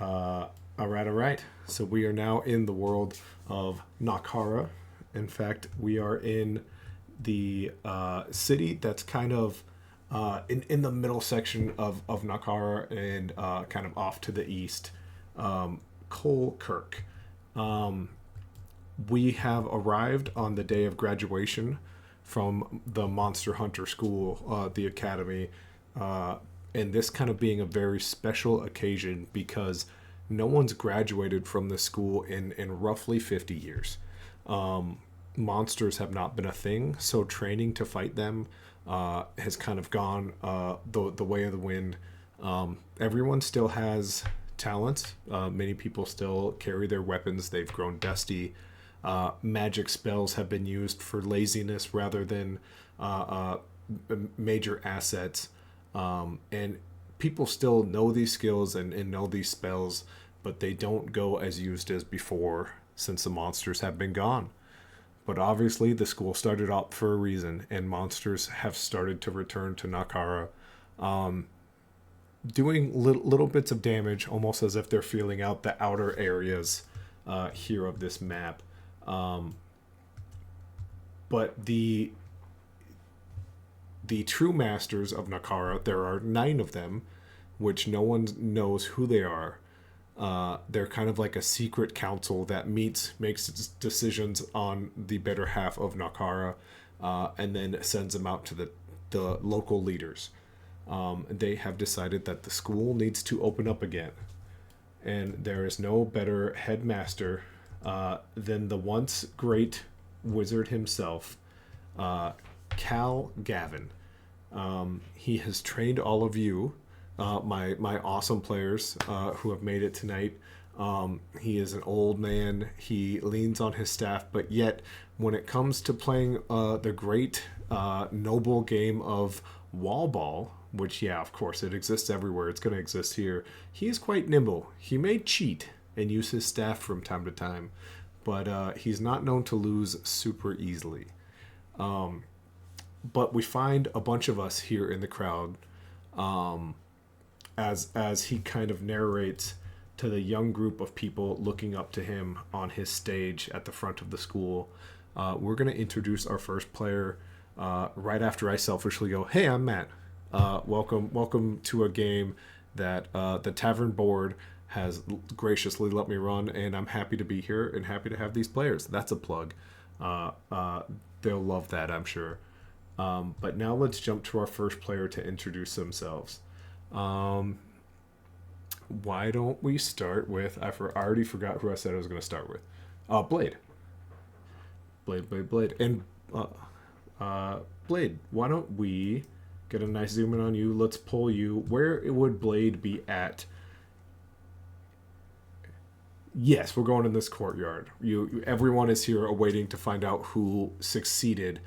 All right. So we are now in the world of Nokhara. In fact, we are in the city that's kind of in the middle section of Nokhara and kind of off to the east, Colkirk. Um, we have arrived on the day of graduation from the Monster Hunter School, the Academy, uh, and this kind of being a very special occasion because no one's graduated from the school in roughly 50 years. Monsters have not been a thing, so training to fight them has kind of gone the way of the wind. Everyone still has talents. Many people still carry their weapons. They've grown dusty. Magic spells have been used for laziness rather than major assets. And people still know these skills and know these spells, but they don't go as used as before since the monsters have been gone. But obviously, the school started up for a reason, and monsters have started to return to Nakara, doing little bits of damage, almost as if they're feeling out the outer areas here of this map. Um, but the true masters of Nakara, there are 9 of them, which no one knows who they are. They're kind of like a secret council that meets, makes decisions on the better half of Nakara, and then sends them out to the local leaders. They have decided that the school needs to open up again, and there is no better headmaster than the once great wizard himself, Cal Gavin. He has trained all of you, my awesome players who have made it tonight. He is an old man. He leans on his staff, but yet when it comes to playing the great noble game of wall ball, which yeah, of course it exists everywhere. It's going to exist here. He is quite nimble. He may cheat and use his staff from time to time, but he's not known to lose super easily. But we find a bunch of us here in the crowd, as he kind of narrates to the young group of people looking up to him on his stage at the front of the school. We're going to introduce our first player right after I selfishly go, "Hey, I'm Matt. Welcome to a game that the Tavern Board has graciously let me run, and I'm happy to be here and happy to have these players." That's a plug. Uh, uh, they'll love that, I'm sure. But now let's jump to our first player to introduce themselves. Um, why don't we start with? I already forgot who I said I was going to start with. Blade. Blade. And uh, Blade, why don't we get a nice zoom in on you? Let's pull you. Where would Blade be at? Yes, we're going in this courtyard. Everyone is here awaiting to find out who succeeded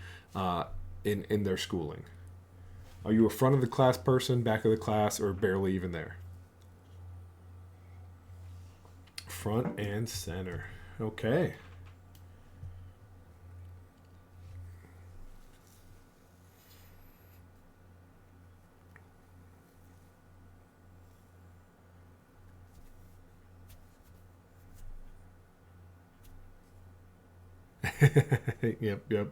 in their schooling. Are you a front of the class person, back of the class, or barely even there? Front and center. Okay. Yep.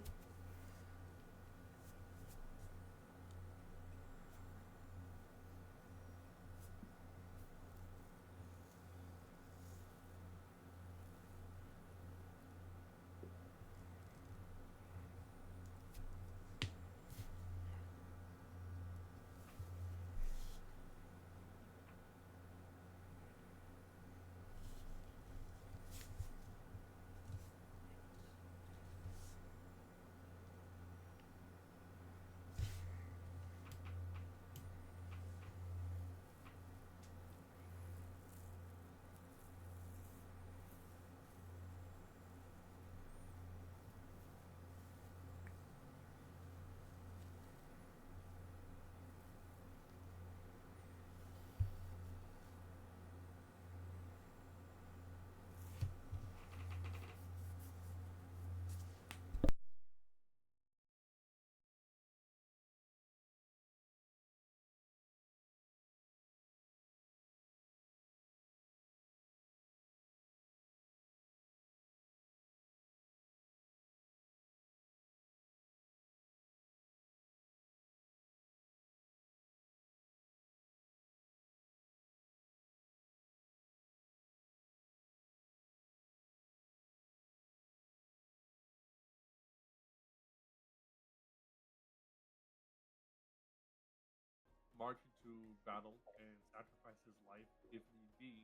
marching to battle and sacrifice his life if need be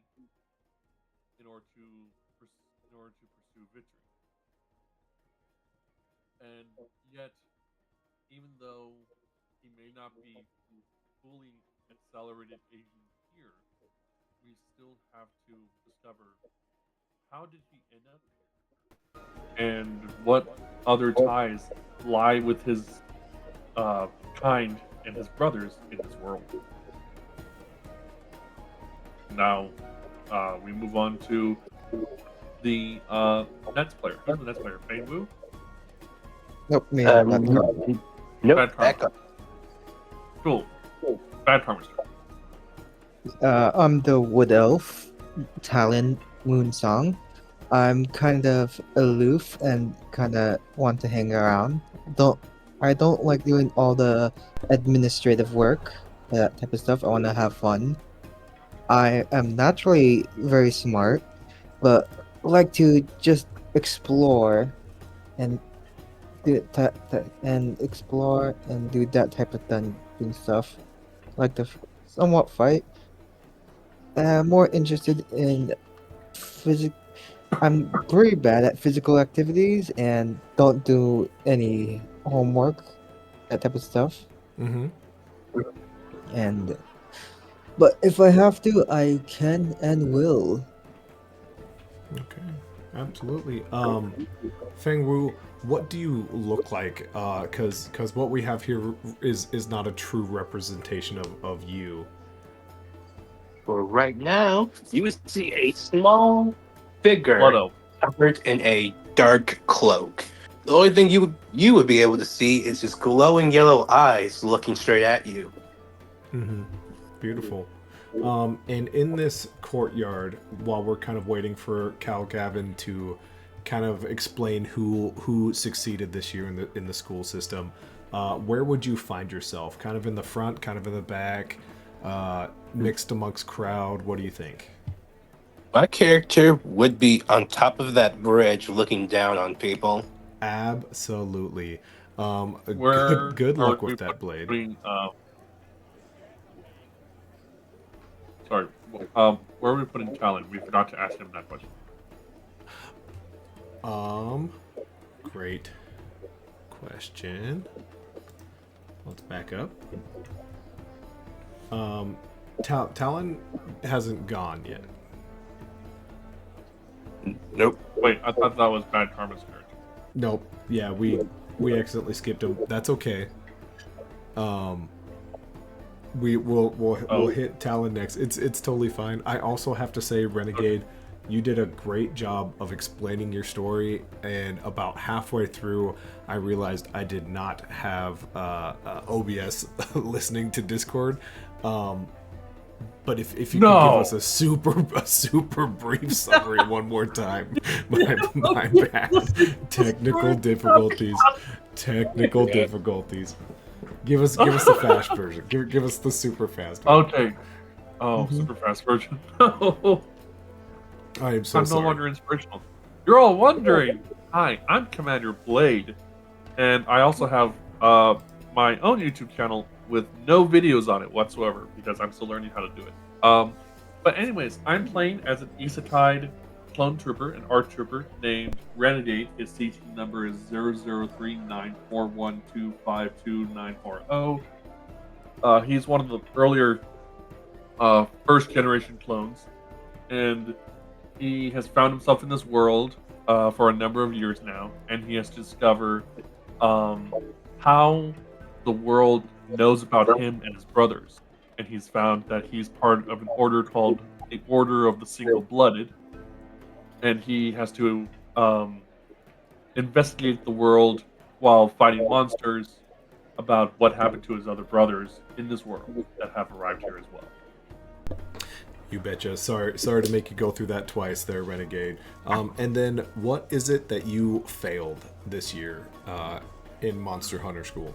in order to pursue victory. And yet, even though he may not be fully accelerated aging here, we still have to discover how did he end up here, and what other ties lie with his kind and his brothers in this world. Now, we move on to the Nets player. Who's the Nets player? Fane Wu? Nope, me. Nope. Bad Back Karma. up. Cool. Bad Karma's turn. I'm the Wood Elf, Talon Moon Song. I'm kind of aloof and kind of want to hang around. I don't like doing all the administrative work, that type of stuff. I want to have fun. I am naturally very smart, but like to just explore and explore and do that type of dungeon stuff. Like to somewhat fight. More interested in physic. I'm very bad at physical activities and don't do any homework, that type of stuff. Mm-hmm. And but if I have to, I can and will. Okay, absolutely. Feng Wu, what do you look like? Because what we have here is not a true representation of you. For right now, you would see a small Blood figure Elf. covered in a dark cloak. The only thing you would be able to see is his glowing yellow eyes looking straight at you. Mm-hmm. Beautiful. And in this courtyard, while we're kind of waiting for Cal Gavin to kind of explain who succeeded this year in the school system, where would you find yourself? Kind of in the front, kind of in the back, mixed amongst crowd. What do you think? My character would be on top of that bridge looking down on people. Absolutely. Where Good are luck we with that blade. putting? Sorry. Where are we putting Talon? We forgot to ask him that question. Great question. Let's back up. Talon hasn't gone yet. Nope. Wait, I thought that was Bad Karma's character. Nope. Yeah, we accidentally skipped him. That's okay. We'll hit Talon next. It's totally fine. I also have to say, Renegade, you did a great job of explaining your story, and about halfway through, I realized I did not have OBS listening to Discord. But if you could give us a super brief summary one more time, my bad. Technical difficulties. Give us the fast version. Give us the super fast version. Okay. Oh, super fast version. I am so I'm sorry. no longer inspirational. You're all wondering. Hi, I'm Commander Blade, and I also have my own YouTube channel with no videos on it whatsoever because I'm still learning how to do it. But anyways, I'm playing as an Isekai clone trooper, an ARC trooper named Renegade. His CT number is 003941252940. He's one of the earlier first generation clones, and he has found himself in this world for a number of years now, and he has to discover how the world knows about him and his brothers. And he's found that he's part of an order called the Order of the Single-Blooded, and he has to investigate the world while fighting monsters about what happened to his other brothers in this world that have arrived here as well. You betcha. Sorry to make you go through that twice there, Renegade. And then what is it that you failed this year in Monster Hunter School?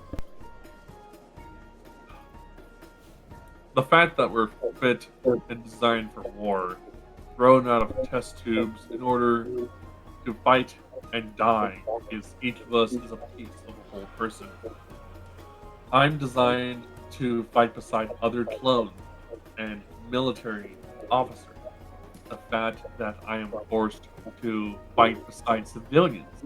The fact that we're fit and designed for war, thrown out of test tubes in order to fight and die, is each of us is a piece of a whole person. I'm designed to fight beside other clones and military officers. The fact that I am forced to fight beside civilians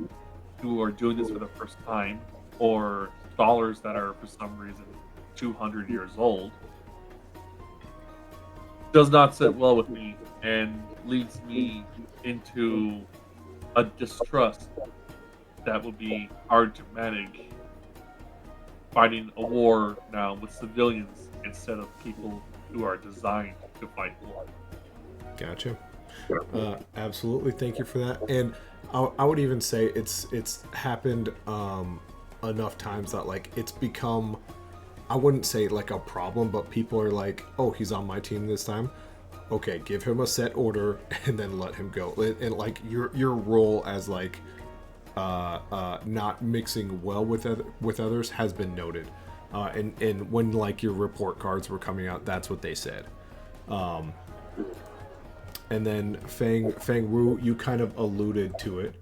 who are doing this for the first time, or scholars that are for some reason 200 years old, does not sit well with me and leads me into a distrust that would be hard to manage fighting a war now with civilians instead of people who are designed to fight war. Gotcha. Absolutely. Thank you for that. And I would even say it's happened enough times that like it's become, I wouldn't say like a problem, but people are like, oh, he's on my team this time. Okay, give him a set order and then let him go. And like your role as like not mixing well with others has been noted. And when like your report cards were coming out, that's what they said. And then Fang Wu, you kind of alluded to it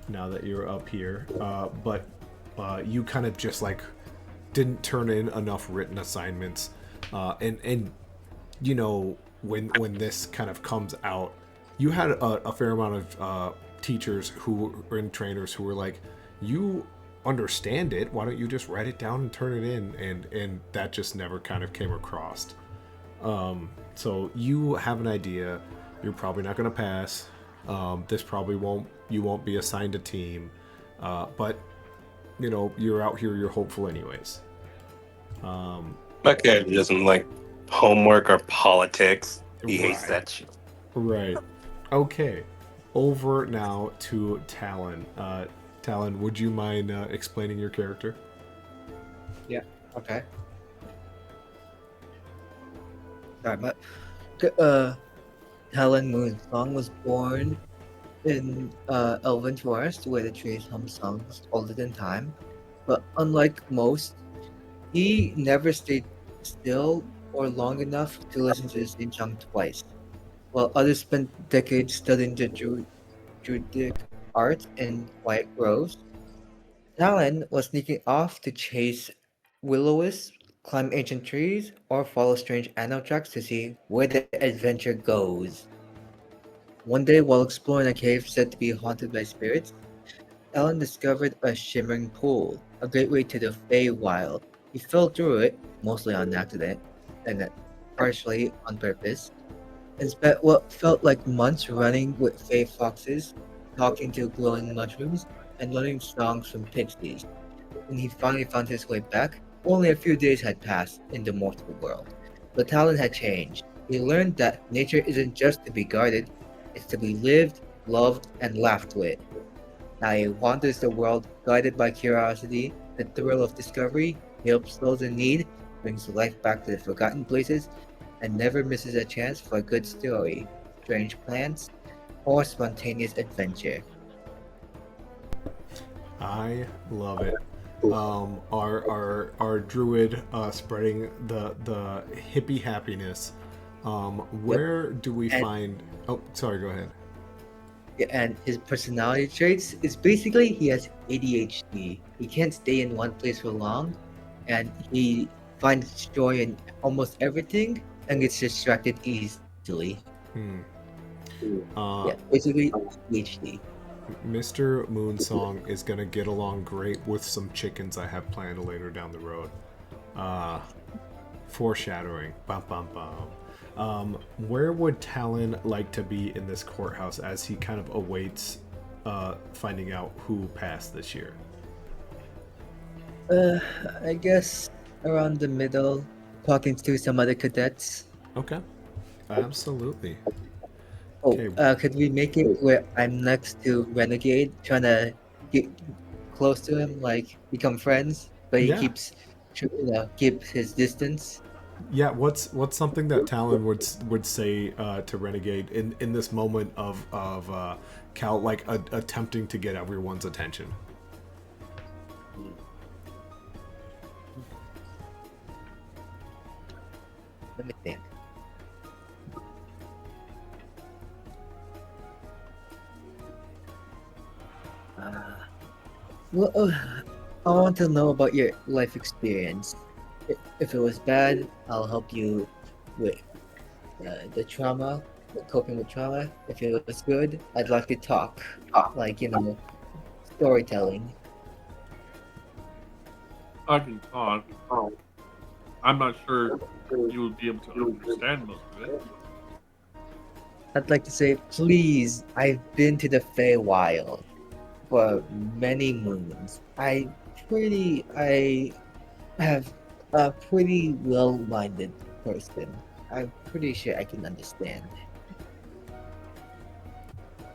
now that you're up here, but you kind of just like didn't turn in enough written assignments, and you know when this kind of comes out, you had a fair amount of teachers who and trainers who were like, you understand it, why don't you just write it down and turn it in, and that just never kind of came across. So you have an idea. You're probably not going to pass. This probably you won't be assigned a team. But, you know, you're out here, you're hopeful anyways. My character doesn't like homework or politics. He hates Right. that shit. Right. Okay. Over now to Talon. Talon, would you mind explaining your character? Yeah. Okay. Sorry, but Helen Moonsong was born in Elven Forest, where the trees hum songs older than time. But unlike most, he never stayed still or long enough to listen to the same song twice. While others spent decades studying the Druidic art in quiet groves, Talon was sneaking off to chase will-o-wisps, climb ancient trees, or follow strange animal tracks to see where the adventure goes. One day, while exploring a cave said to be haunted by spirits, Talon discovered a shimmering pool, a gateway to the Feywild. He fell through it, mostly on accident, and partially on purpose, and spent what felt like months running with Fey foxes, talking to glowing mushrooms, and learning songs from pixies. When he finally found his way back, only a few days had passed in the mortal world. But Talon had changed. He learned that nature isn't just to be guarded, it's to be lived, loved, and laughed with. Now he wanders the world, guided by curiosity, the thrill of discovery, he helps those in need, brings life back to the forgotten places, and never misses a chance for a good story, strange plans, or spontaneous adventure. I love it. Our druid spreading the hippie happiness. Where do we And- find? Oh, sorry. Go ahead. And his personality traits is basically he has ADHD. He can't stay in one place for long, and he finds joy in almost everything and gets distracted easily. Hmm. Yeah, basically ADHD. Mr. Moonsong is gonna get along great with some chickens I have planned later down the road. Foreshadowing. Bum bum bum. Where would Talon like to be in this courthouse as he kind of awaits finding out who passed this year? I guess around the middle, talking to some other cadets. Okay. Absolutely. Oh, Okay. could we make it where I'm next to Renegade, trying to get close to him, like become friends, but he Yeah. keeps, keep his distance. Yeah, what's something that Talon would say to Renegade in this moment of Cal like attempting to get everyone's attention? Let me think. Well, I want to know about your life experience. If it was bad, I'll help you with the trauma, with coping with trauma. If it was good, I'd like to talk, like storytelling. I can talk. I'm not sure you would be able to understand most of it. I'd like to say, please, I've been to the Feywild for many moons. I have a pretty well-minded person. I'm pretty sure I can understand.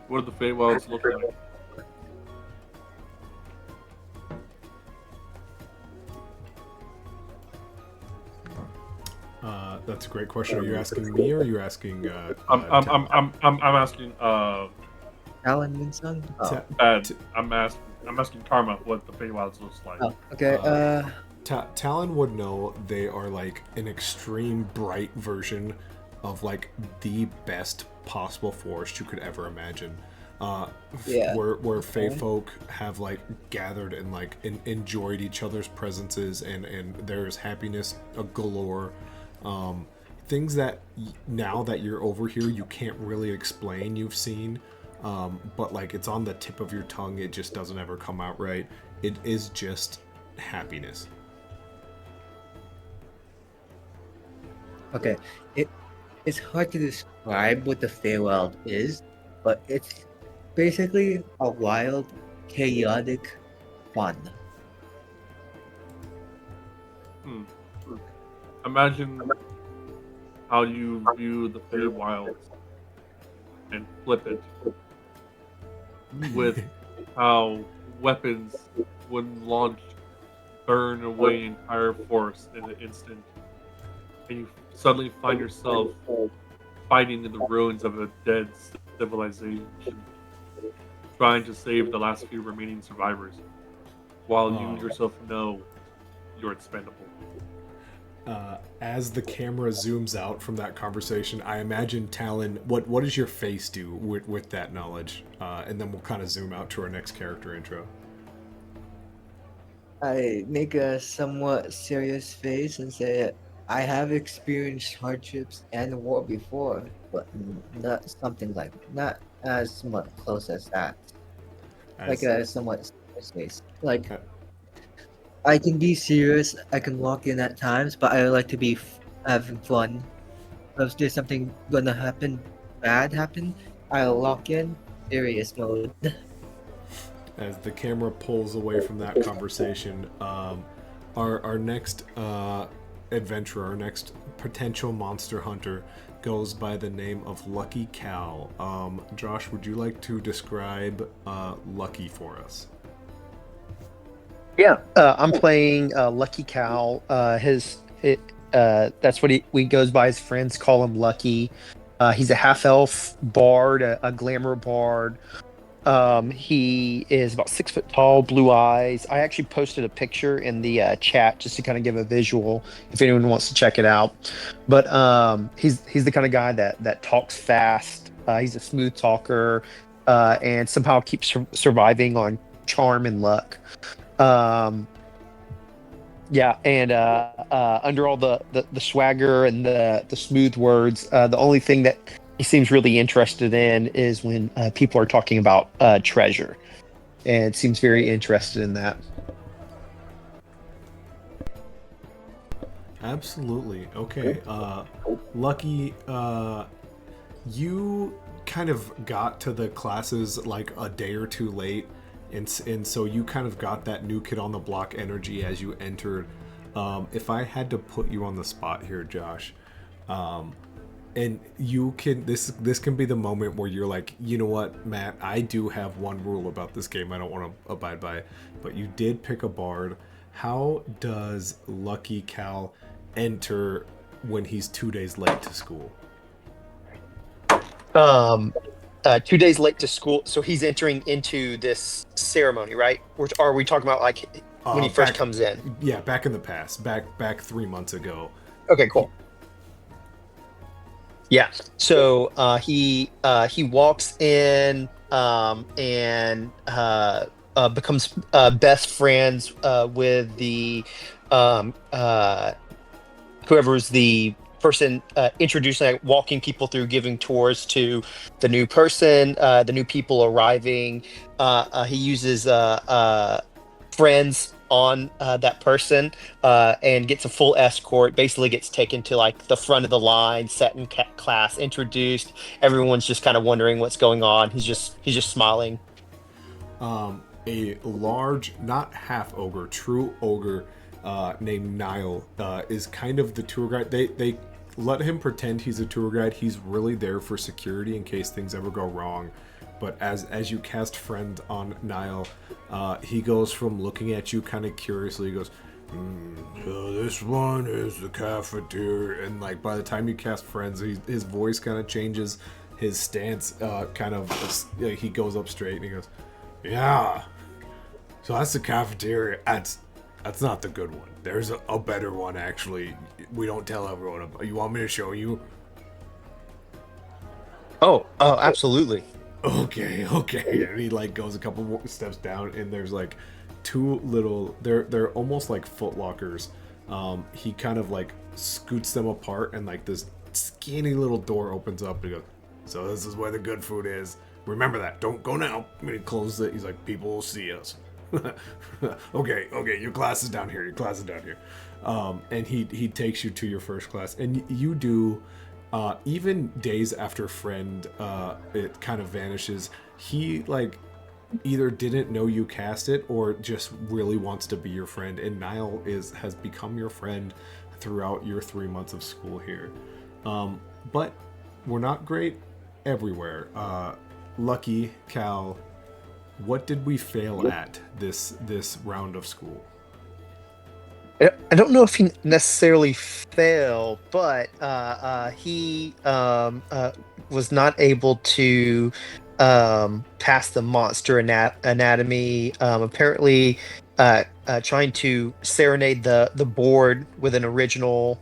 What do the Feywilds look like? That's a great question. Are you asking me or are you asking? I'm asking Alan Winston? Oh, Bad. I'm asking Karma what the Feywilds looks like. oh okay. Talon would know they are like an extreme bright version of like the best possible forest you could ever imagine. Yeah. Where Fey folk have like gathered and like enjoyed each other's presences and there's happiness galore. Things that now that you're over here you can't really explain. You've seen, but like it's on the tip of your tongue. It just doesn't ever come out right. It is just happiness. Okay. It's hard to describe what the Feywild is, but it's basically a wild, chaotic fun. Imagine how you view the Feywilds and flip it with how weapons, when launched, burn away entire forests in an instant, and you suddenly find yourself fighting in the ruins of a dead civilization, trying to save the last few remaining survivors, while you yourself know you're expendable. As the camera zooms out from that conversation, I imagine Talon. What does your face do with that knowledge? And then we'll kind of zoom out to our next character intro. I make a somewhat serious face and say, I have experienced hardships and war before, but not something like, not as much close as that. Like a somewhat serious face. Like, I can be serious, I can walk in at times, but I like to be having fun. If there's something gonna bad happen, I'll lock in serious mode. As the camera pulls away from that conversation, our next adventurer, our next potential monster hunter, goes by the name of Lucky Cal. Josh, would you like to describe Lucky for us? Yeah, I'm playing Lucky Cal. That's what he goes by. His friends call him Lucky. He's a half elf bard, a glamour bard. He is about 6 foot tall, blue eyes. I actually posted a picture in the chat just to kind of give a visual if anyone wants to check it out. But he's the kind of guy that talks fast. He's a smooth talker, and somehow keeps surviving on charm and luck. Yeah, and under all the swagger and the smooth words, the only thing that he seems really interested in is when people are talking about treasure, and seems very interested in that. Absolutely. Okay. Lucky, you kind of got to the classes like a day or two late. And so you kind of got that new kid on the block energy as you entered. If I had to put you on the spot here, Josh, and you can this can be the moment where you're like, you know what, Matt, I do have one rule about this game I don't want to abide by, but you did pick a bard. How does Lucky Cal enter when he's 2 days late to school? 2 days late to school, so he's entering into this ceremony, right? Or are we talking about like when he first comes in? Yeah, back in the past, back 3 months ago. Okay, cool. Yeah, so he walks in and becomes best friends with the whoever's the person introducing, like, walking people through, giving tours to the new person, the new people arriving. He uses friends on that person and gets a full escort. Basically, gets taken to like the front of the line, set in class, introduced. Everyone's just kind of wondering what's going on. He's just smiling. A large, not half ogre, true ogre named Niall is kind of the tour guide. They let him pretend he's a tour guide. He's really there for security in case things ever go wrong. But as you cast friend on Niall, he goes from looking at you kind of curiously. He goes, so this one is the cafeteria, and like by the time you cast friends, his voice kind of changes. His stance he goes up straight and he goes, yeah. So that's the cafeteria. That's not the good one. There's a better one, actually. We don't tell everyone about. You want me to show you? Oh, absolutely. Okay. And he like goes a couple more steps down, and there's like two little. They're almost like foot lockers. He kind of like scoots them apart, and like this skinny little door opens up. And he goes, so this is where the good food is. Remember that. Don't go now. And he closes it. He's like, people will see us. Okay. Your class is down here. And he takes you to your first class, and you do. Even days after friend, it kind of vanishes. He like either didn't know you cast it or just really wants to be your friend. And Niall has become your friend throughout your 3 months of school here. But we're not great everywhere. Lucky Cal, what did we fail at this round of school? I don't know if he necessarily failed, but he was not able to pass the monster anatomy. Apparently, trying to serenade the board with an original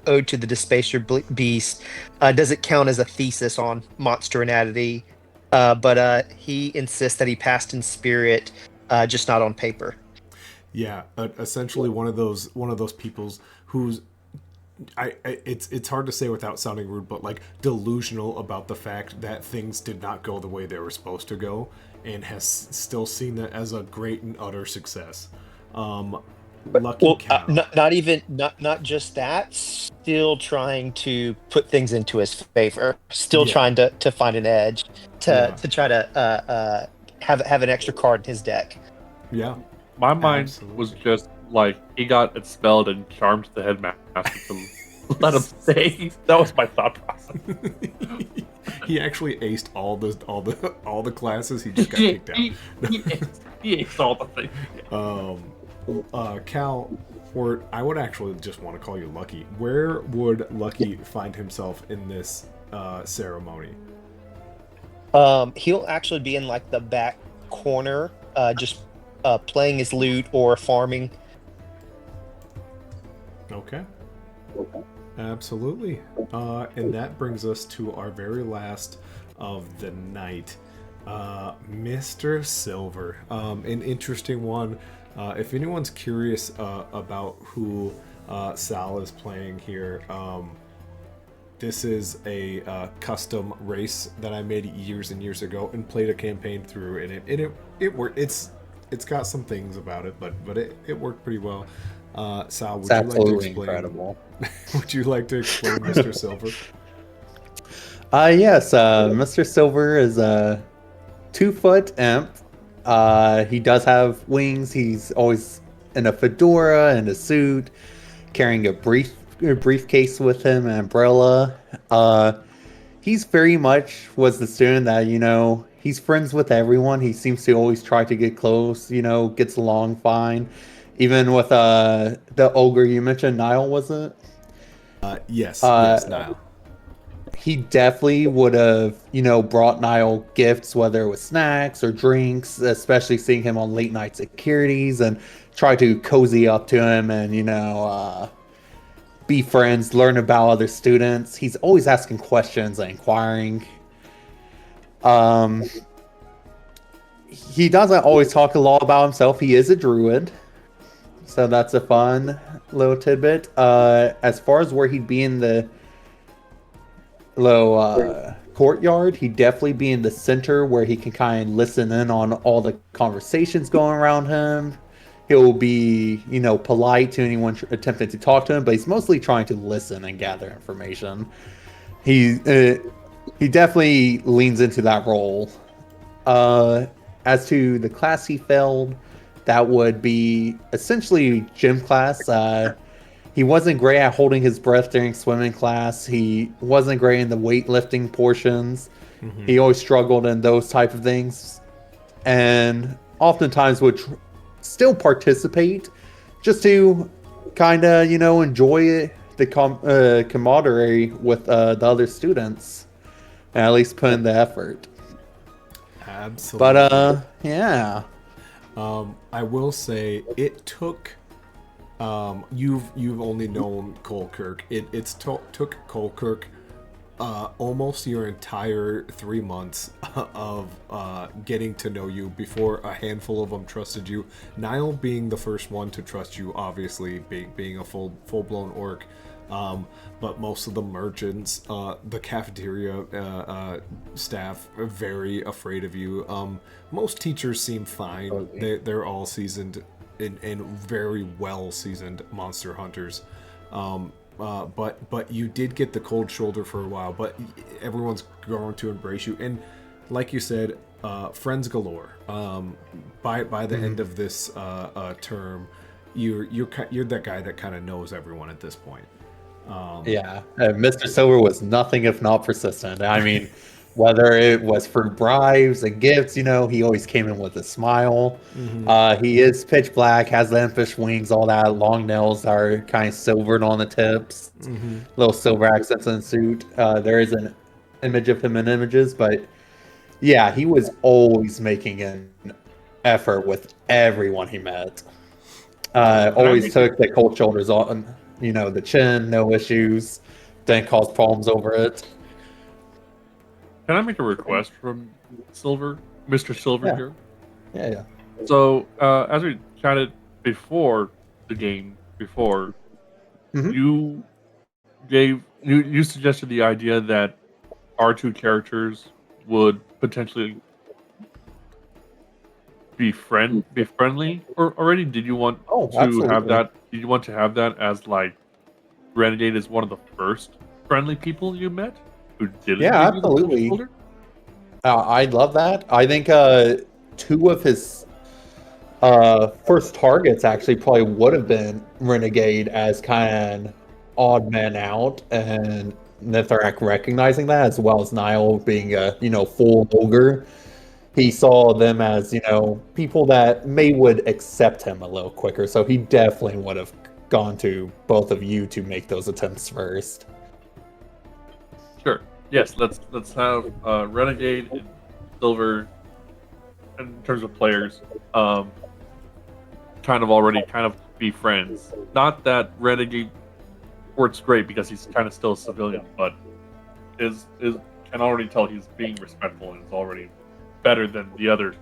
ode to the Despacer Beast doesn't count as a thesis on monster anatomy. But he insists that he passed in spirit, just not on paper. Yeah, essentially one of those peoples who's it's hard to say without sounding rude, but like delusional about the fact that things did not go the way they were supposed to go, and has still seen it as a great and utter success. Lucky Cal. Not just that. Still trying to put things into his favor. Still trying to find an edge to try to have an extra card in his deck. Yeah. My mind was just like he got expelled and charmed the headmaster to let him stay. That was my thought process. He actually aced all the classes. He just got kicked out. He aced all the things. Cal, or I would actually just want to call you Lucky. Where would Lucky find himself in this ceremony? He'll actually be in like the back corner, just playing his lute or farming. Okay. Absolutely. And that brings us to our very last of the night. Mr. Silver. An interesting one. If anyone's curious about who Sal is playing here, this is a custom race that I made years and years ago and played a campaign through, and it worked. It's got some things about it, but it worked pretty well. Sal, would you like to explain? Incredible. Would you like to explain Mr. Silver? Yes. Mr. Silver is a 2-foot imp. He does have wings. He's always in a fedora and a suit, carrying a briefcase with him, an umbrella. He's very much was the student that, he's friends with everyone. He seems to always try to get close, gets along fine. Even with the ogre you mentioned, Niall, was it? Yes, Niall. He definitely would have, brought Niall gifts, whether it was snacks or drinks, especially seeing him on late night securities, and try to cozy up to him and, be friends, learn about other students. He's always asking questions and inquiring. He doesn't always talk a lot about himself. He is a druid, so that's a fun little tidbit. As far as where he'd be in the courtyard, he'd definitely be in the center where he can kind of listen in on all the conversations going around him. He'll be, polite to anyone attempting to talk to him, but he's mostly trying to listen and gather information. He definitely leans into that role. As to the class he failed, that would be essentially gym class. He wasn't great at holding his breath during swimming class. He wasn't great in the weightlifting portions. He always struggled in those type of things, and oftentimes would still participate just to kind of enjoy the camaraderie with the other students, and at least put in the effort. Absolutely. But yeah. I will say it took. You've only known Colkirk. It's took Colkirk almost your entire 3 months of getting to know you before a handful of them trusted you. Niall being the first one to trust you, obviously being a full-blown orc. But most of the merchants, the cafeteria staff are very afraid of you. Most teachers seem fine. Okay. They're all seasoned and very well seasoned monster hunters. But you did get the cold shoulder for a while. But everyone's going to embrace you, and like you said, friends galore. By the end of this term, you're that guy that kind of knows everyone at this point. Mr. Silver was nothing if not persistent. I mean, whether it was for bribes and gifts, he always came in with a smile. He is pitch black, has the impish wings, all that. Long nails are kind of silvered on the tips, little silver accents in the suit. There is an image of him in images, but yeah, he was always making an effort with everyone he met. Always took the cold shoulders on. The chin, no issues, didn't cause problems over it. Can I make a request from Silver, Mr. Silver here? Yeah. So, as we chatted before the game, you suggested the idea that our two characters would potentially be friendly already. Did you want to absolutely. have that? Did you want to have that as like Renegade is one of the first friendly people you met who didn't? Yeah, give you the cold absolutely. shoulder? I'd love that. I think two of his first targets actually probably would have been Renegade as kind of odd man out, and Nitharak recognizing that, as well as Niall being a full ogre. He saw them as people that would accept him a little quicker, so he definitely would have gone to both of you to make those attempts first. Sure. Yes. Let's have Renegade and Silver, in terms of players, kind of be friends. Not that Renegade works great because he's kind of still a civilian, but is can already tell he's being respectful and is already better than the other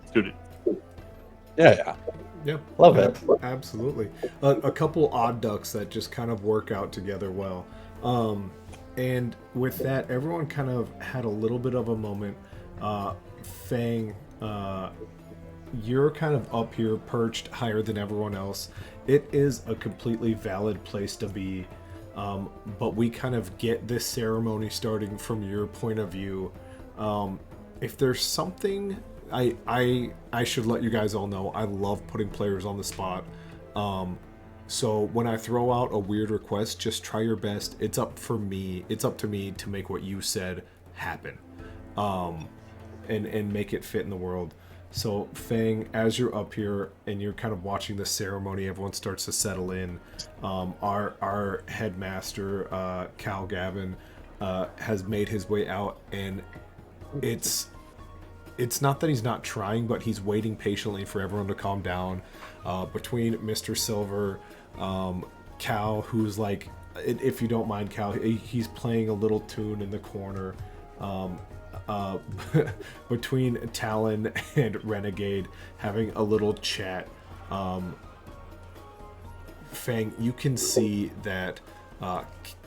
student. Yeah. Love it. Absolutely. A couple odd ducks that just kind of work out together well. And with that, everyone kind of had a little bit of a moment. Fang, you're kind of up here, perched higher than everyone else. It is a completely valid place to be. But we kind of get this ceremony starting from your point of view. If there's something, I should let you guys all know, I love putting players on the spot. So when I throw out a weird request, just try your best. It's up to me to make what you said happen, and make it fit in the world. So Fang, as you're up here and you're kind of watching the ceremony, everyone starts to settle in. Our headmaster, Cal Gavin, has made his way out, and it's not that he's not trying, but he's waiting patiently for everyone to calm down. Between Mr. Silver, Cal, who's like, if you don't mind, Cal, he's playing a little tune in the corner. Between Talon and Renegade, having a little chat. Fang, you can see that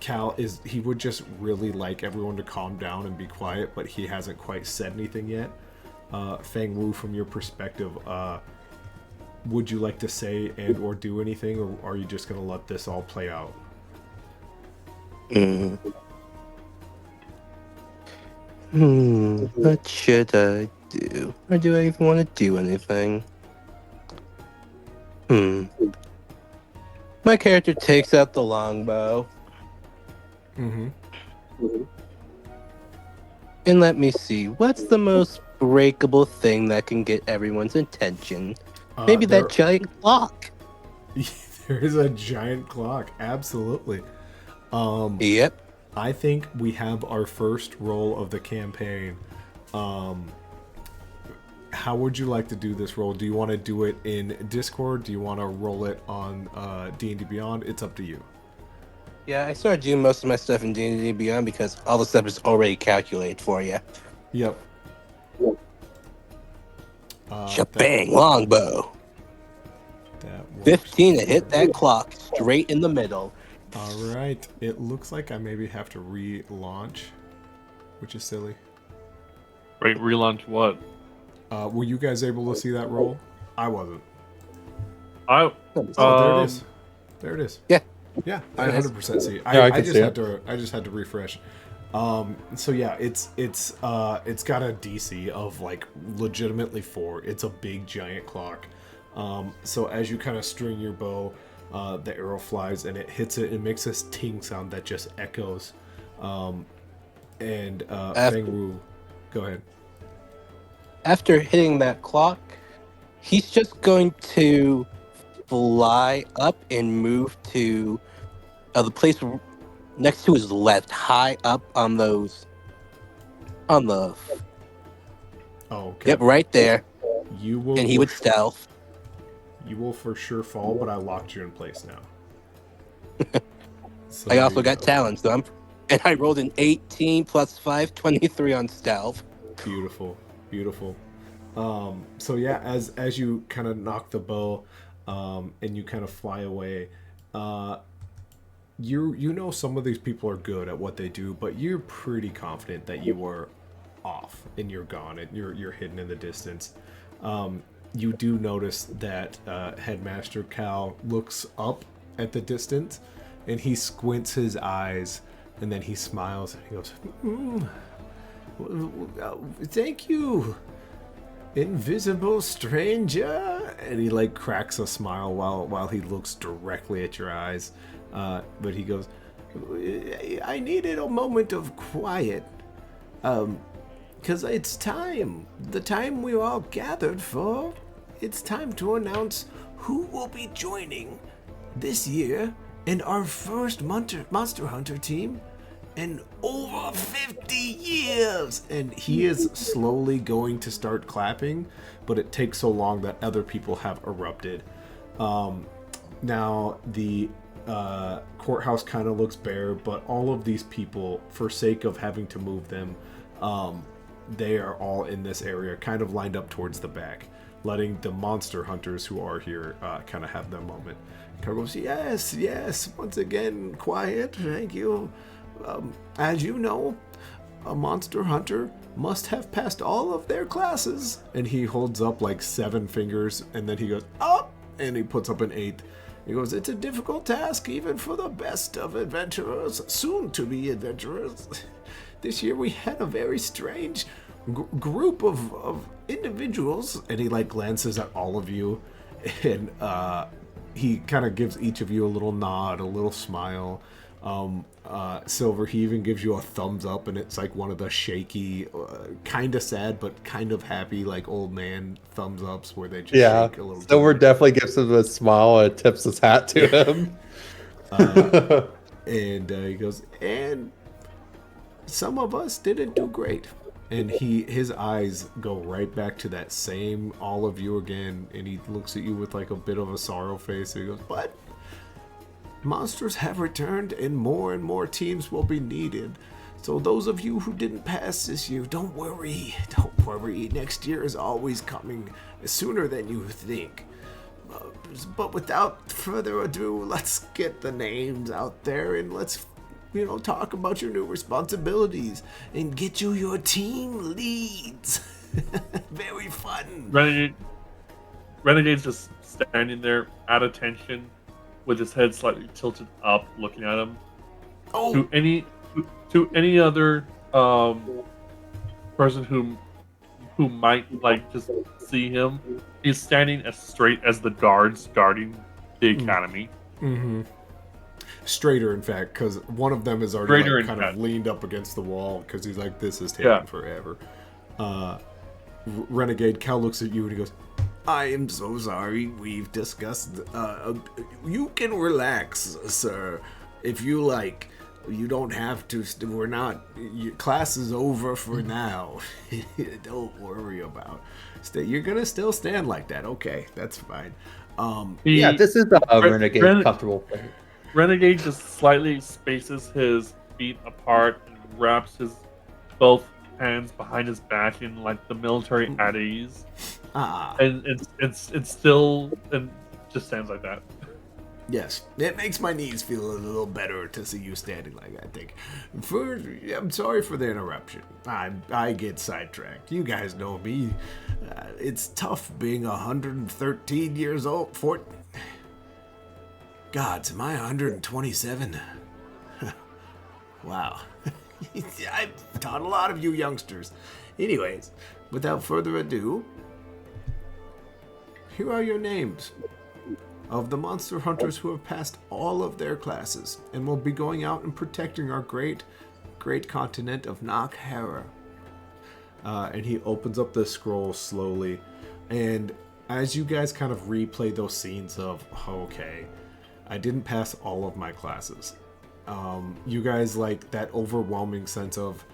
Cal he would just really like everyone to calm down and be quiet, but he hasn't quite said anything yet. Fang Wu, from your perspective, would you like to say and or do anything, or are you just going to let this all play out? What should I do? Or do I even want to do anything? My character takes out the longbow. Mm-hmm. And let me see, what's the most breakable thing that can get everyone's attention? Maybe that giant clock. There is a giant clock, absolutely. Yep. I think we have our first roll of the campaign. How would you like to do this roll? Do you want to do it in Discord? Do you want to roll it on D&D Beyond? It's up to you. Yeah, I started doing most of my stuff in D&D Beyond because all the stuff is already calculated for you. Yep. Shabang, longbow. That works. 15 to hit that clock straight in the middle. All right. It looks like I maybe have to relaunch, which is silly. Right, relaunch what? Were you guys able to see that roll? I wasn't. I There it is. There it is. Yeah. Yeah, I 100% see. Yeah, I I can just see had to. I just had to refresh. So yeah, it's got a DC of like legitimately 4. It's a big giant clock. So as you kind of string your bow, the arrow flies and it hits it. It makes this ting sound that just echoes. Fang Wu, go ahead. After hitting that clock, he's just going to fly up and move to the place next to his left, high up on the. Oh, okay. Yep, right there. You will. And he would stealth. You will for sure fall, but I locked you in place now. So I also there you got go. talents, though. And I rolled an 18 plus 5, 23 on stealth. Beautiful, beautiful. So yeah, as you kind of knock the bow, and you kind of fly away, you know some of these people are good at what they do, but you're pretty confident that you are off and you're gone and you're hidden in the distance. You do notice that Headmaster Cal looks up at the distance, and he squints his eyes, and then he smiles and he goes, "Thank you, invisible stranger," and he like cracks a smile while he looks directly at your eyes. But he goes, "I needed a moment of quiet, because it's time. The time we all gathered for. It's time to announce who will be joining this year in our first Monster Hunter team in over 50 years." And he is slowly going to start clapping, but it takes so long that other people have erupted. Now the courthouse kind of looks bare, but all of these people, for sake of having to move them, they are all in this area, kind of lined up towards the back, letting the monster hunters who are here kind of have their moment. Kind of goes, yes, once again, quiet, thank you. As you know, a monster hunter must have passed all of their classes. And he holds up like 7 fingers, and then he goes, up, and he puts up an 8. He goes, it's a difficult task, even for the best of adventurers, soon to be adventurers. This year we had a very strange group of individuals, and he like glances at all of you, and he kind of gives each of you a little nod, a little smile. Silver, he even gives you a thumbs up, and it's like one of the shaky, kind of sad but kind of happy, like old man thumbs ups where they just shake a little. Silver definitely gives him a smile and tips his hat to him. And he goes, and some of us didn't do great. And his eyes go right back to that same all of you again, and he looks at you with like a bit of a sorrow face, and he goes, but monsters have returned, and more teams will be needed. So those of you who didn't pass this year, don't worry. Next year is always coming sooner than you think. But without further ado, let's get the names out there and let's, talk about your new responsibilities and get you your team leads. Very fun. Renegade's just standing there at attention, with his head slightly tilted up, looking at him. Oh, To any other person who might just see him, he's standing as straight as the guards guarding the academy. mm-hmm. Straighter, in fact, because one of them is already Straighter, kind of leaned up against the wall because he's like, this is taking forever. Renegade, Cal looks at you and he goes, I am so sorry. We've discussed. You can relax, sir, if you like. You don't have to. We're not. Class is over for now. Don't worry about. You're gonna still stand like that. Okay, that's fine. This is a Renegade comfortable place. Renegade just slightly spaces his feet apart and wraps his both hands behind his back in like the military at ease. And it's still and just stands like that. Yes, it makes my knees feel a little better to see you standing like that. I think. I'm sorry for the interruption. I get sidetracked. You guys know me. It's tough being 113 years old. God, am I 127? Wow. I've taught a lot of you youngsters. Anyways, without further ado, here are your names of the monster hunters who have passed all of their classes and will be going out and protecting our great continent of Nokhara. And he opens up the scroll slowly, and as you guys kind of replay those scenes of, okay, I didn't pass all of my classes. You guys like that overwhelming sense of,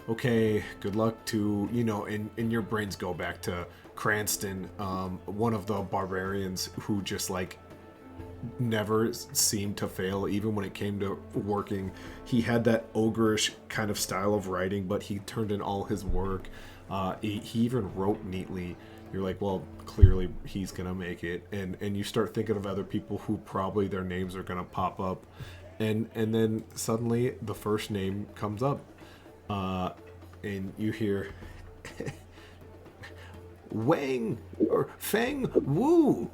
okay, good luck to, and your brains go back to Cranston, one of the barbarians who just like never seemed to fail, even when it came to working. He had that ogreish kind of style of writing, but he turned in all his work. He even wrote neatly. You're like, well, clearly he's gonna make it, and you start thinking of other people who probably their names are gonna pop up, and then suddenly the first name comes up, and you hear Wang or Feng Wu.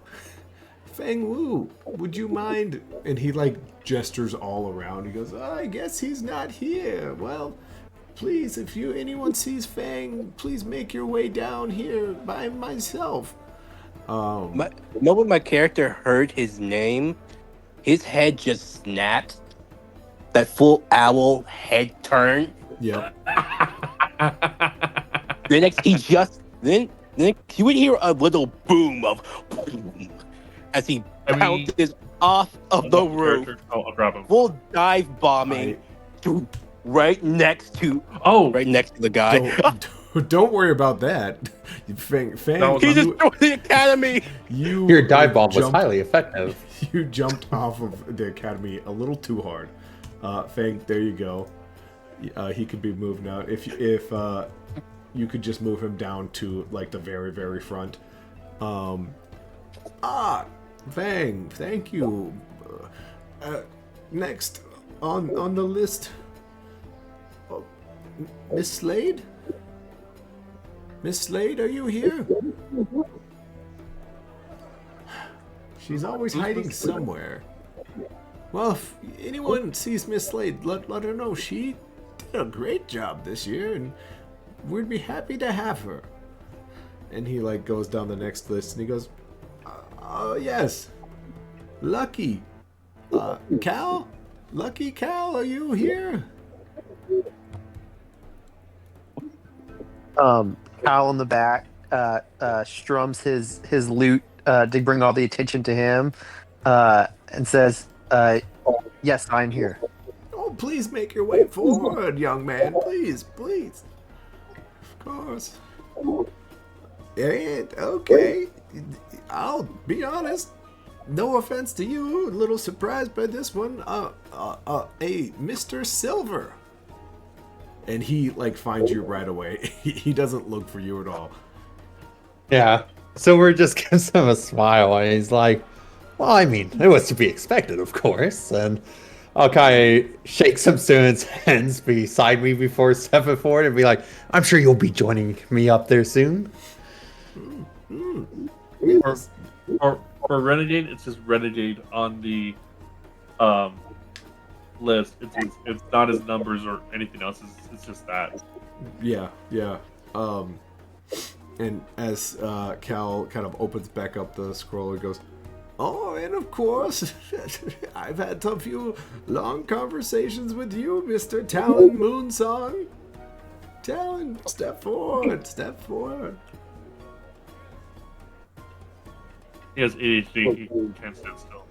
Feng Wu, would you mind? And he like gestures all around. He goes, I guess he's not here. Well, please, if anyone sees Fang, please make your way down here by myself. When my character heard his name, his head just snapped. That full owl head turn. Yep. Then you would hear a little boom of boom as he bounces off of the roof. I'll grab him. Full dive bombing right next to the guy. Don't worry about that. Fang, he destroyed the academy. Your dive bomb was highly effective. You jumped off of the academy a little too hard. Fang, there you go. He could be moved now. If you could just move him down to like the very, very front. Fang, thank you. Next on the list, Miss Slade? Miss Slade, are you here? She's always hiding somewhere. Well, if anyone sees Miss Slade, let her know she did a great job this year, and we'd be happy to have her. And he like goes down the next list, and he goes, oh yes, Lucky, Cal, Lucky Cal, are you here? Cal in the back strums his lute to bring all the attention to him, and says, yes, I'm here. Oh, please make your way forward, young man. Please. Of course. And, okay. I'll be honest. No offense to you. A little surprised by this one. A Mr. Silver. And he, like, finds you right away. He doesn't look for you at all. Yeah. Silver just gives him a smile, and he's like, "Well, I mean, it was to be expected, of course." And I'll kind of shake some students' hands beside me before stepping forward and be like, "I'm sure you'll be joining me up there soon." Yes. For Renegade, it's just Renegade on the um list. It's not his numbers or anything else. It's just that. Yeah, yeah. And as Cal kind of opens back up the scroll, it goes, "Oh, and of course, I've had a few long conversations with you, Mr. Talon Moonsong. Talon, step forward, step forward." He has ADHD. He can't stand still.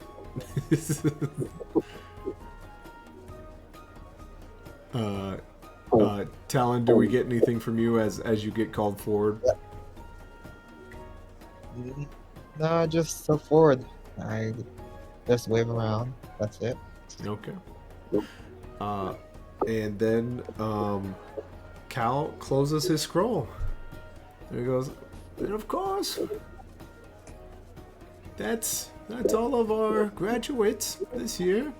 Talon, do we get anything from you as you get called forward? No, just so forward. I just wave around. That's it. Okay. And then Cal closes his scroll. And he goes, "And of course, that's all of our graduates this year.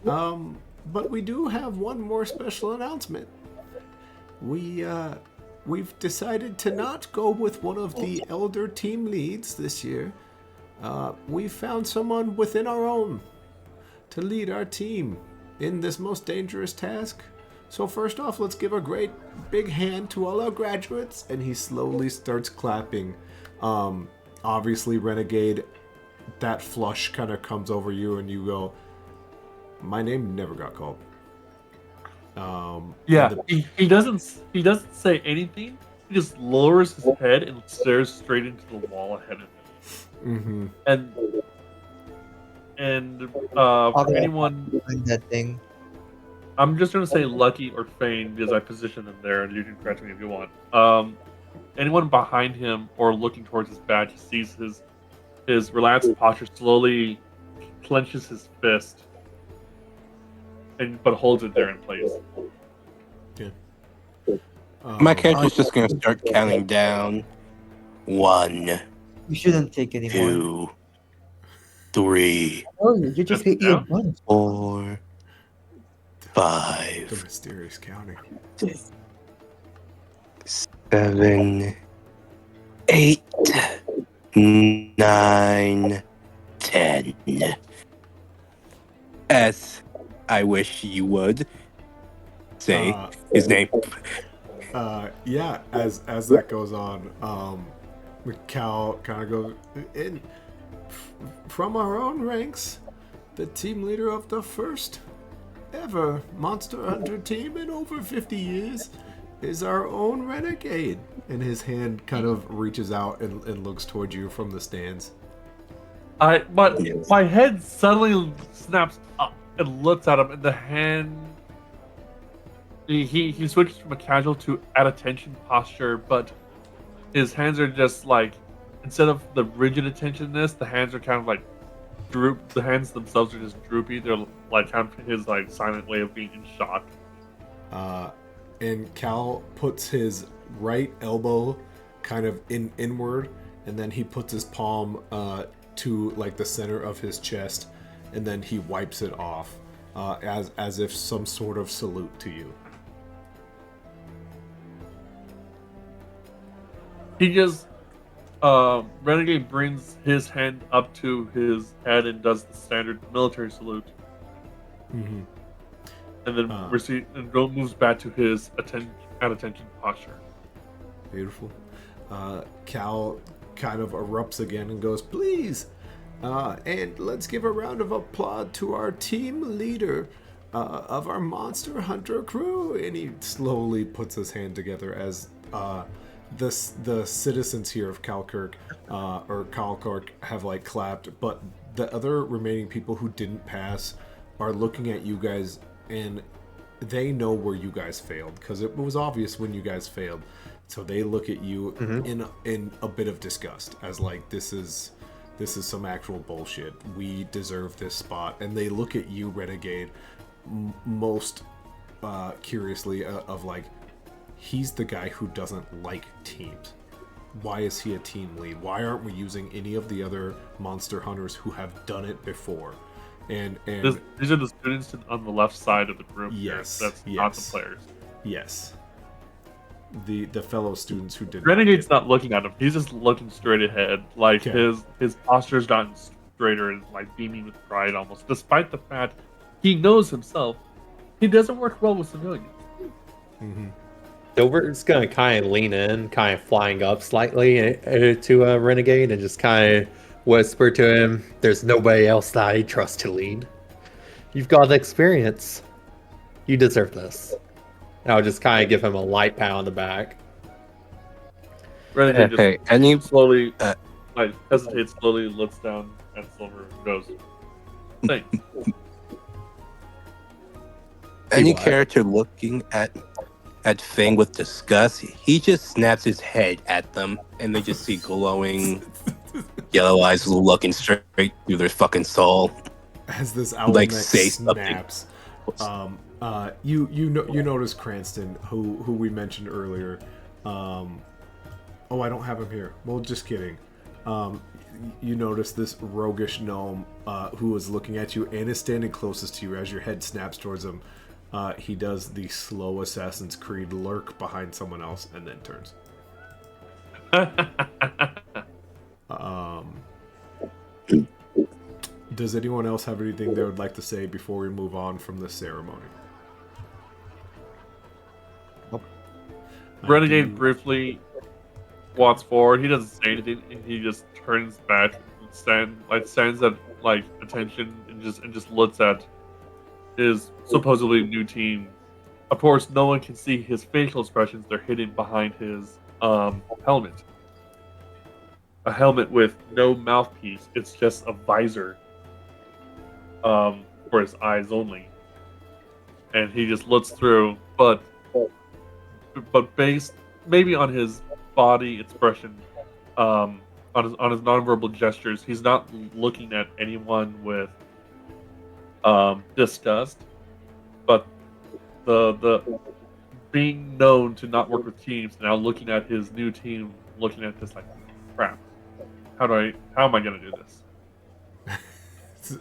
But we do have one more special announcement. We've decided to not go with one of the elder team leads this year. We found someone within our own to lead our team in this most dangerous task. So first off, let's give a great big hand to all our graduates." And he slowly starts clapping. Obviously, Renegade, that flush kind of comes over you, and you go, "My name never got called." Yeah, and he doesn't say anything. He just lowers his head and stares straight into the wall ahead of him. And for anyone, Behind that thing. I'm just gonna say Lucky or Fane because I positioned them there, and you can correct me if you want. Anyone behind him or looking towards his back, he sees his relaxed posture slowly clenches his fist, but holds it there in place. Yeah. My character's just gonna start counting down. 1, You shouldn't take anymore. 2, 3, Oh, you just hit you a bunch. 4, The 5, mysterious counting. 7, 8, 9, 10. As I wish you would say his name. Yeah, as that goes on, Cal kind of goes in from our own ranks. The team leader of the first ever Monster Hunter team in over 50 years is our own Renegade. And his hand kind of reaches out and looks towards you from the stands. But my head suddenly snaps up and looks at him, and the hand. He switches from a casual to at attention posture, but his hands are just like, instead of the rigid attentionness, the hands are kind of like droop. The hands themselves are just droopy. They're like kind of his like silent way of being in shock. And Cal puts his right elbow kind of inward, and then he puts his palm to like the center of his chest, and then he wipes it off as if some sort of salute to you. He just Renegade brings his hand up to his head and does the standard military salute, Mm-hmm. and then moves back to his at attention posture. Beautiful. Cal kind of erupts again and goes, "Please, and let's give a round of applause to our team leader of our Monster Hunter crew." And he slowly puts his hand together as the citizens here of Calkirk or Calkirk have like clapped, but the other remaining people who didn't pass are looking at you guys, and they know where you guys failed because it was obvious when you guys failed. So they look at you in a bit of disgust, as like this is some actual bullshit. We deserve this spot, and they look at you, Renegade, most curiously of like, he's the guy who doesn't like teams. why is he a team lead? Why aren't we using any of the other monster hunters who have done it before? And These are the students on the left side of the group. Yes, Here. That's not the yes. players. yes, the fellow students who did Renegade's not not looking at him. He's just looking straight ahead. Like Okay. his posture's gotten straighter and like beaming with pride almost, despite the fact he knows himself. He doesn't work well with civilians. Mm-hmm. Silver's gonna kind of lean in, kind of flying up slightly to Renegade, and just kind of whisper to him, "There's nobody else that I trust to lead. You've got the experience. You deserve this." And I'll just kind of give him a light pat on the back. Renegade just Hey, any slowly, like hesitates, slowly looks down at Silver and goes, "Thanks." any What? character looking at Fang with disgust, he just snaps his head at them, and they just see glowing yellow eyes looking straight through their fucking soul. As this owl Like, neck say something. snaps, you notice Cranston, who we mentioned earlier. Oh, I don't have him here. Well, just kidding. You notice this roguish gnome who is looking at you and is standing closest to you as your head snaps towards him. He does the slow Assassin's Creed lurk behind someone else and then turns. Does anyone else have anything they would like to say before we move on from this ceremony? Renegade briefly walks forward. He doesn't say anything. He just turns back, stands at like attention, and just looks at his supposedly new team. Of course, no one can see his facial expressions. They're hidden behind his helmet. A helmet with no mouthpiece. It's just a visor for his eyes only. And he just looks through, but based maybe on his body expression, on his nonverbal gestures, he's not looking at anyone with disgust, but the being known to not work with teams, now looking at his new team, looking at this like, crap. How am I gonna do this?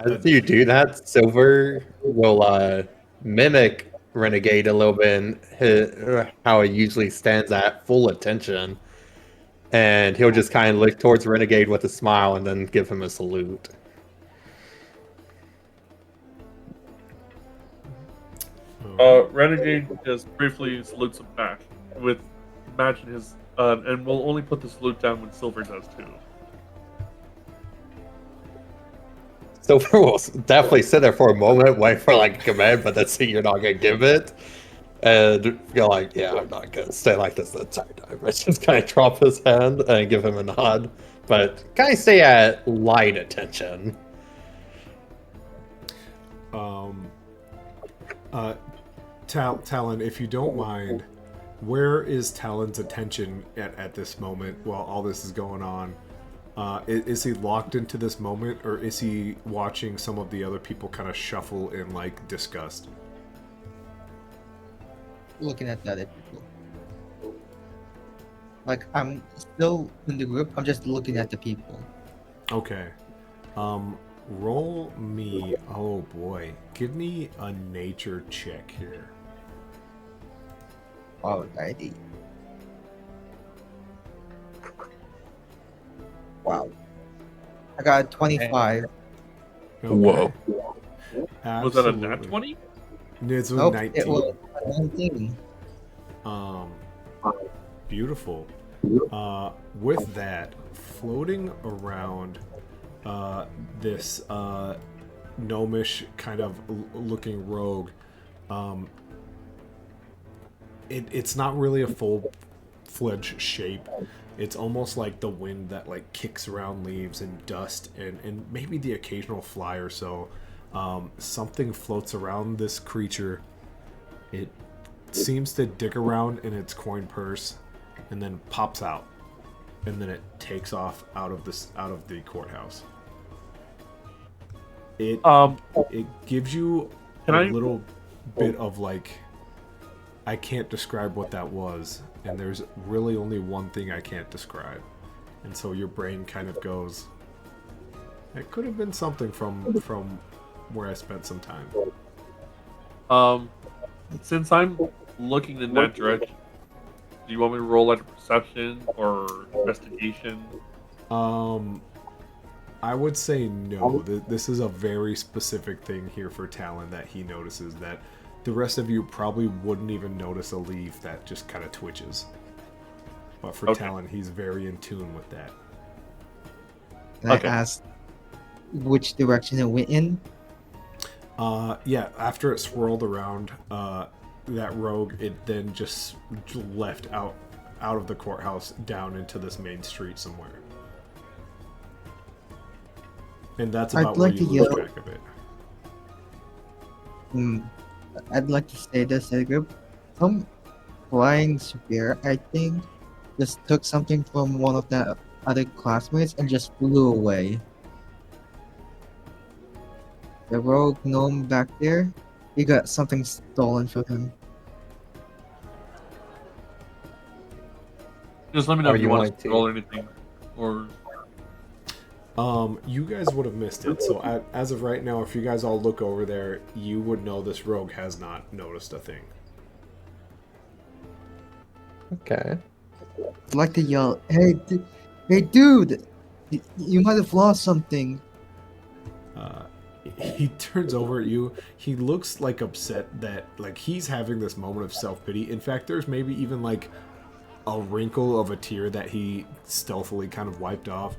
As you do that, Silver will mimic Renegade a little bit in how he usually stands at full attention. And he'll just kind of look towards Renegade with a smile and then give him a salute. Renegade just briefly salutes him back with matching his, and we'll only put the salute down when Silver does too. Silver will definitely sit there for a moment, wait for like a command, but then see you're not gonna give it. And you're like, yeah, I'm not gonna stay like this the entire time. I just kind of drop his hand and give him a nod, but kind of stay at light attention. Talon, if you don't mind, where is Talon's attention at this moment while all this is going on? Is he locked into this moment, or is he watching some of the other people kind of shuffle in like disgust? Looking at the other people. Like, I'm still in the group, I'm just looking at the people. Okay. Roll me. Oh boy. Give me a nature check here. Alrighty. Wow. I got 25. Okay. Whoa. Was that a nat Absolutely. 20? It's a Nope, 19. it was 19. Beautiful. With that, floating around this gnomish kind of looking rogue, it's not really a full-fledged shape. It's almost like the wind that like kicks around leaves and dust and maybe the occasional fly or so. Something floats around this creature. It seems to dig around in its coin purse and then pops out, and then it takes off out of the courthouse. It gives you Can a I- little bit of like I can't describe what that was, and there's really only one thing I can't describe. And so your brain kind of goes, it could have been something from where I spent some time. Since I'm looking in that direction, do you want me to roll like a perception or investigation? I would say no. This is a very specific thing here for Talon that he notices that the rest of you probably wouldn't even notice a leaf that just kind of twitches. But for Talon, he's very in tune with that. Can I ask which direction it went in? Yeah, after it swirled around that rogue, it then just left out of the courthouse down into this main street somewhere. And that's about where you lose track of it. I'd like to say this to the group. Some flying sphere, I think, just took something from one of the other classmates and just flew away. The rogue gnome back there, he got something stolen from him. Just let me know if you want to roll anything, or you guys would have missed it. So as of right now, if you guys all look over there, you would know this rogue has not noticed a thing. Okay. I'd like to yell, hey dude, you might have lost something. He turns over at you. He looks like upset that like he's having this moment of self-pity. In fact, there's maybe even like a wrinkle of a tear that he stealthily kind of wiped off.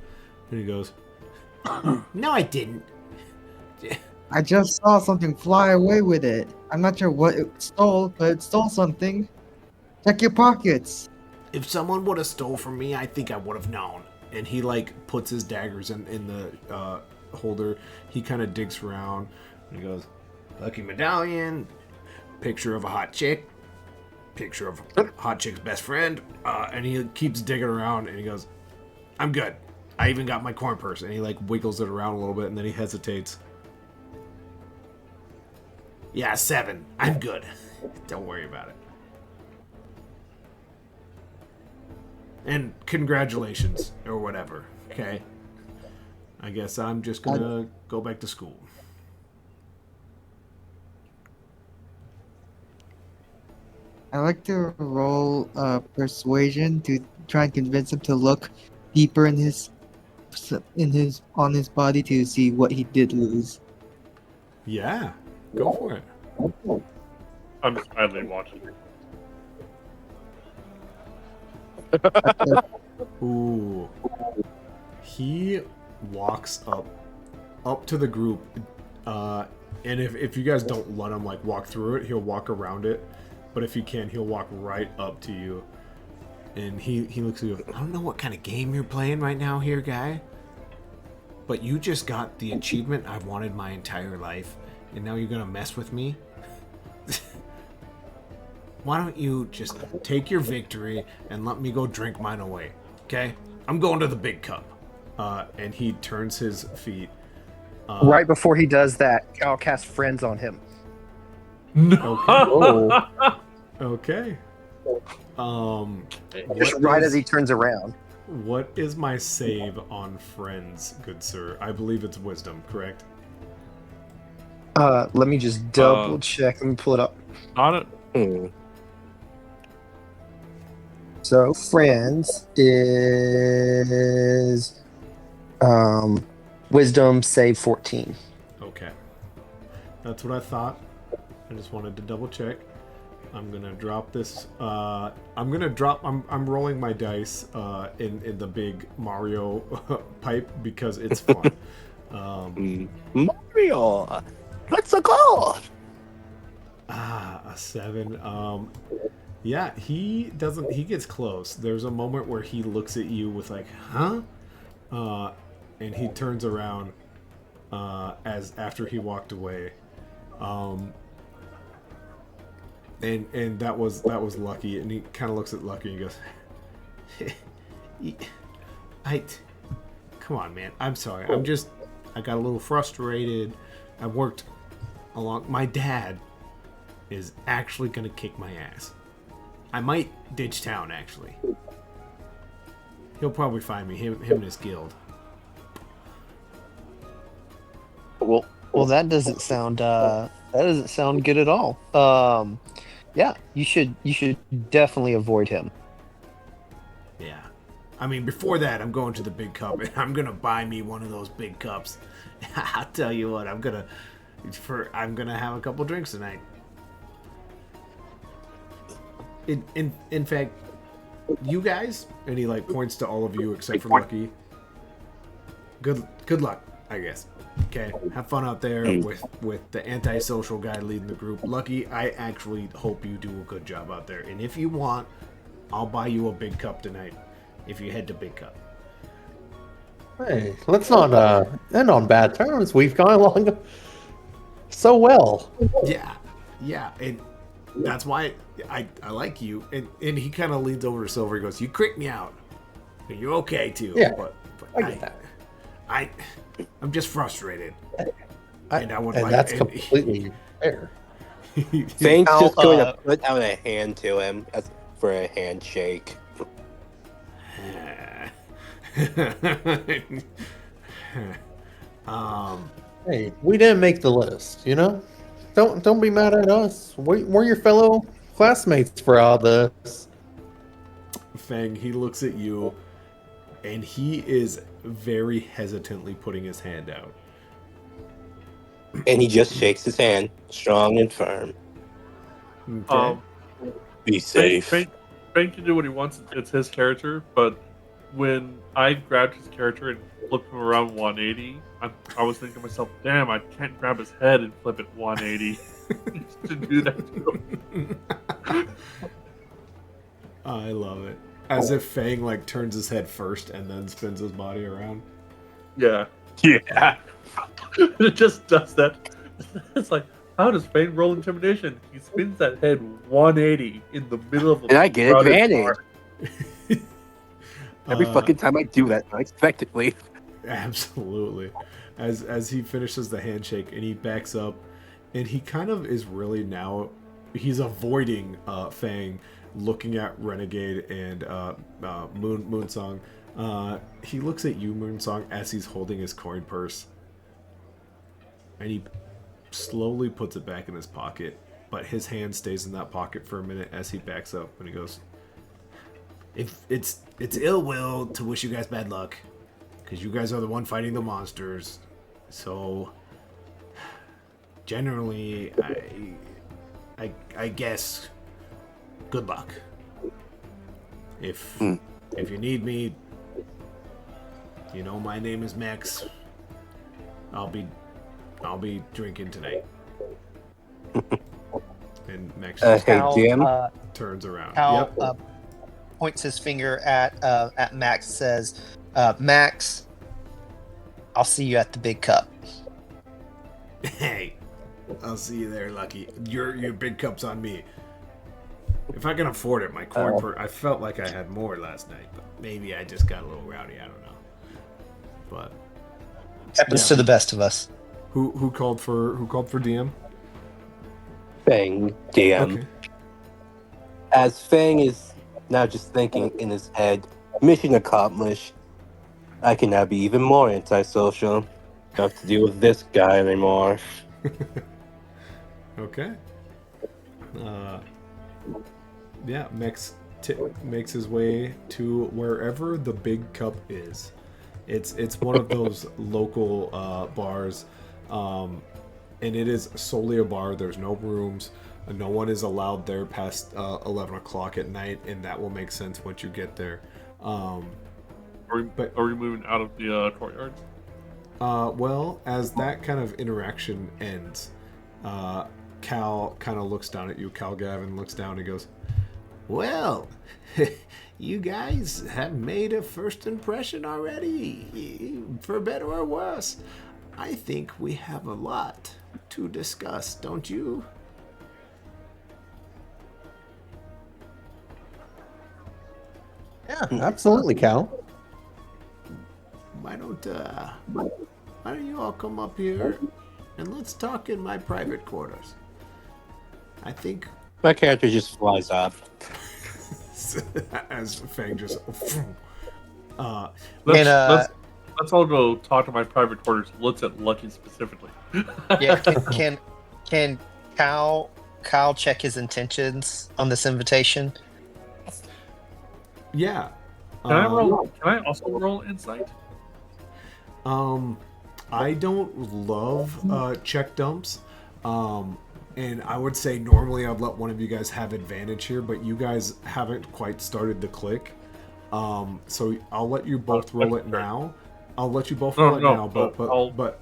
And he goes, "No, I didn't. I just saw something fly away with it. I'm not sure what it stole, but it stole something. Check your pockets." If someone would have stole from me, I think I would have known. And he like puts his daggers in the holder. He kind of digs around and he goes, lucky medallion, picture of a hot chick, picture of hot chick's best friend, and he keeps digging around and he goes, I'm good. I even got my coin purse. And he like wiggles it around a little bit and then he hesitates. Yeah, 7. I'm good. Don't worry about it. And congratulations or whatever. Okay. I guess I'm just gonna go back to school. I like to roll persuasion to try and convince him to look deeper in his body to see what he did lose. Yeah, go for it. I'm just idly watching. Ooh. He walks up to the group, and if you guys don't let him like walk through it, he'll walk around it. But if you can, he'll walk right up to you. And he looks at you. I don't know what kind of game you're playing right now here, guy. But you just got the achievement I've wanted my entire life. And now you're gonna mess with me? Why don't you just take your victory and let me go drink mine away, okay? I'm going to the big cup. And he turns his feet. Right before he does that, I'll cast Friends on him. Okay. Just right as he turns around. What is my save on Friends, good sir? I believe it's Wisdom, correct? Let me just double check. Let me pull it up. On it. So Friends is Wisdom save 14. Okay. That's what I thought. I just wanted to double check. I'm gonna drop this. I'm rolling my dice in the big Mario pipe because it's fun. Mario, let's go. A 7. Yeah, he doesn't. He gets close. There's a moment where he looks at you with like, huh? And he turns around as after he walked away. And that was Lucky, and he kind of looks at Lucky and goes, come on, man. I'm sorry. I got a little frustrated. I worked along. My dad is actually gonna kick my ass. I might ditch town, actually. He'll probably find me, him and his guild. Well, that doesn't sound good at all. Yeah, you should definitely avoid him. Yeah. I mean, before that, I'm going to the big cup, and I'm gonna buy me one of those big cups. I'll tell you what, I'm gonna have a couple drinks tonight. In fact, you guys, and he like points to all of you except for Lucky. Good luck, I guess. Okay, have fun out there with the antisocial guy leading the group. Lucky, I actually hope you do a good job out there. And if you want, I'll buy you a big cup tonight. If you head to Big Cup. Hey, let's not end on bad terms. We've gone along so well. Yeah, and that's why I like you. And he kind of leans over to Silver. He goes, "You creep me out. You're okay too." Yeah, but I get that. I'm just frustrated. That's completely fair. Fane's I'll, just going to put out a hand to him for a handshake. Hey, we didn't make the list, you know? Don't be mad at us. We're your fellow classmates for all this. Fang, he looks at you, and he is very hesitantly putting his hand out. And he just shakes his hand, strong and firm. Okay. Be safe. Fang can do what he wants. It's his character, but when I grabbed his character and flipped him around 180, I was thinking to myself, damn, I can't grab his head and flip it 180. To do that to him. I love it. As if Fang like turns his head first and then spins his body around. Yeah. Yeah. It just does that. It's like, how does Fang roll intimidation? He spins that head 180 in the middle of a And I get crowded advantage. bar. Every fucking time I do that unexpectedly. Absolutely. As he finishes the handshake and he backs up, and he kind of is really now he's avoiding Fang, looking at Renegade and Moonsong. He looks at you, Moonsong, as he's holding his coin purse, and he slowly puts it back in his pocket, but his hand stays in that pocket for a minute as he backs up, and he goes, "If it's ill will to wish you guys bad luck, because you guys are the one fighting the monsters. So generally, I guess good luck. If you need me, you know my name is Max. I'll be drinking tonight." And Max just Hey, Jim. turns around. Cal Yep. points his finger at Max, says, "Max, I'll see you at the big cup." Hey, I'll see you there, Lucky. Your big cup's on me. If I can afford it, my corn I felt like I had more last night, but maybe I just got a little rowdy. I don't know. But Happens to the best of us. who called for DM? Fang, DM. Okay. As Fang is now just thinking in his head, mission accomplished. I can now be even more antisocial. Don't have to deal with this guy anymore. Okay. Yeah, Max makes his way to wherever the big cup is. It's one of those local bars, and it is solely a bar. There's no rooms. No one is allowed there past 11 o'clock at night, and that will make sense once you get there. Are we moving out of the courtyard? Well, as that kind of interaction ends, Cal kind of looks down at you. Cal Gavin looks down and goes, "Well, you guys have made a first impression already, for better or worse. I think we have a lot to discuss, don't you?" Yeah, absolutely, Cal. Why don't you all come up here and let's talk in my private quarters? I think My character just flies up. as Fang just. Uh, Let's, And, let's all go talk to my private quarters. Looks at Lucky specifically. Yeah, can Kyle check his intentions on this invitation? yeah. Can I roll? Can I also roll insight? I don't love check dumps. And I would say normally I'd let one of you guys have advantage here, but you guys haven't quite started the click. So I'll let you both roll it now. I'll let you both roll it now, but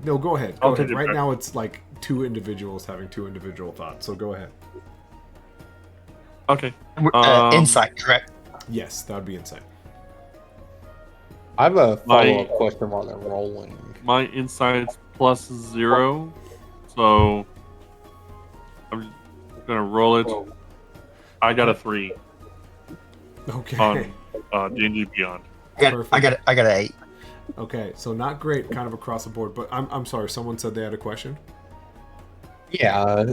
no, go ahead. Go ahead. Right now it's like two individuals having two individual thoughts. So go ahead. Okay. Insight, correct? Yes, that would be insight. I have a follow-up question while they're rolling. My insight's +0, so I'm gonna roll it. I got a 3 Okay. on D&D Beyond. I got an 8. Okay, so not great, kind of across the board. But I'm sorry. Someone said they had a question. Yeah,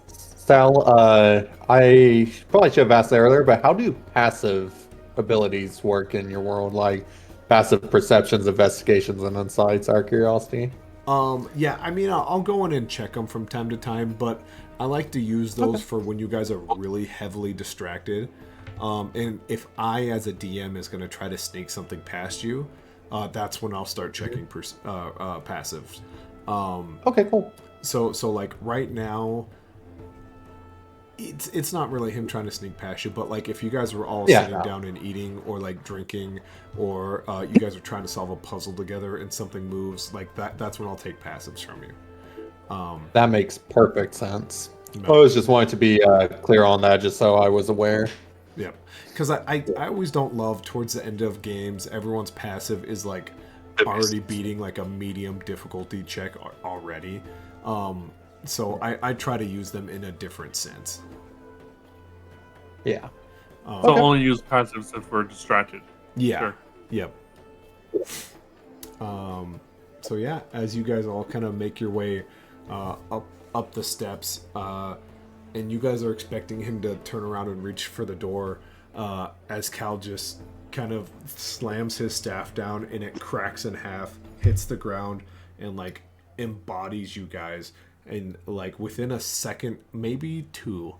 Sal, I probably should have asked that earlier, but how do passive abilities work in your world? Like passive perceptions, investigations, and insights, out of curiosity? Yeah, I mean, I'll go in and check them from time to time, but I like to use those for when you guys are really heavily distracted. And if I, as a DM, is going to try to sneak something past you, that's when I'll start checking passives. Okay, cool. So like right now, it's not really him trying to sneak past you, but like if you guys were all sitting down and eating or like drinking, or you guys are trying to solve a puzzle together and something moves, like that's when I'll take passives from you. That makes perfect sense. No. I was just wanting to be clear on that, just so I was aware. Yeah, because I always don't love towards the end of games, everyone's passive is like already beating like a medium difficulty check already. So I try to use them in a different sense. Yeah. So only use passives if we're distracted. Yeah. Sure. Yep. So yeah, as you guys all kind of make your way up the steps, and you guys are expecting him to turn around and reach for the door, as Cal just kind of slams his staff down and it cracks in half, hits the ground, and like embodies you guys. And like within a second, maybe two,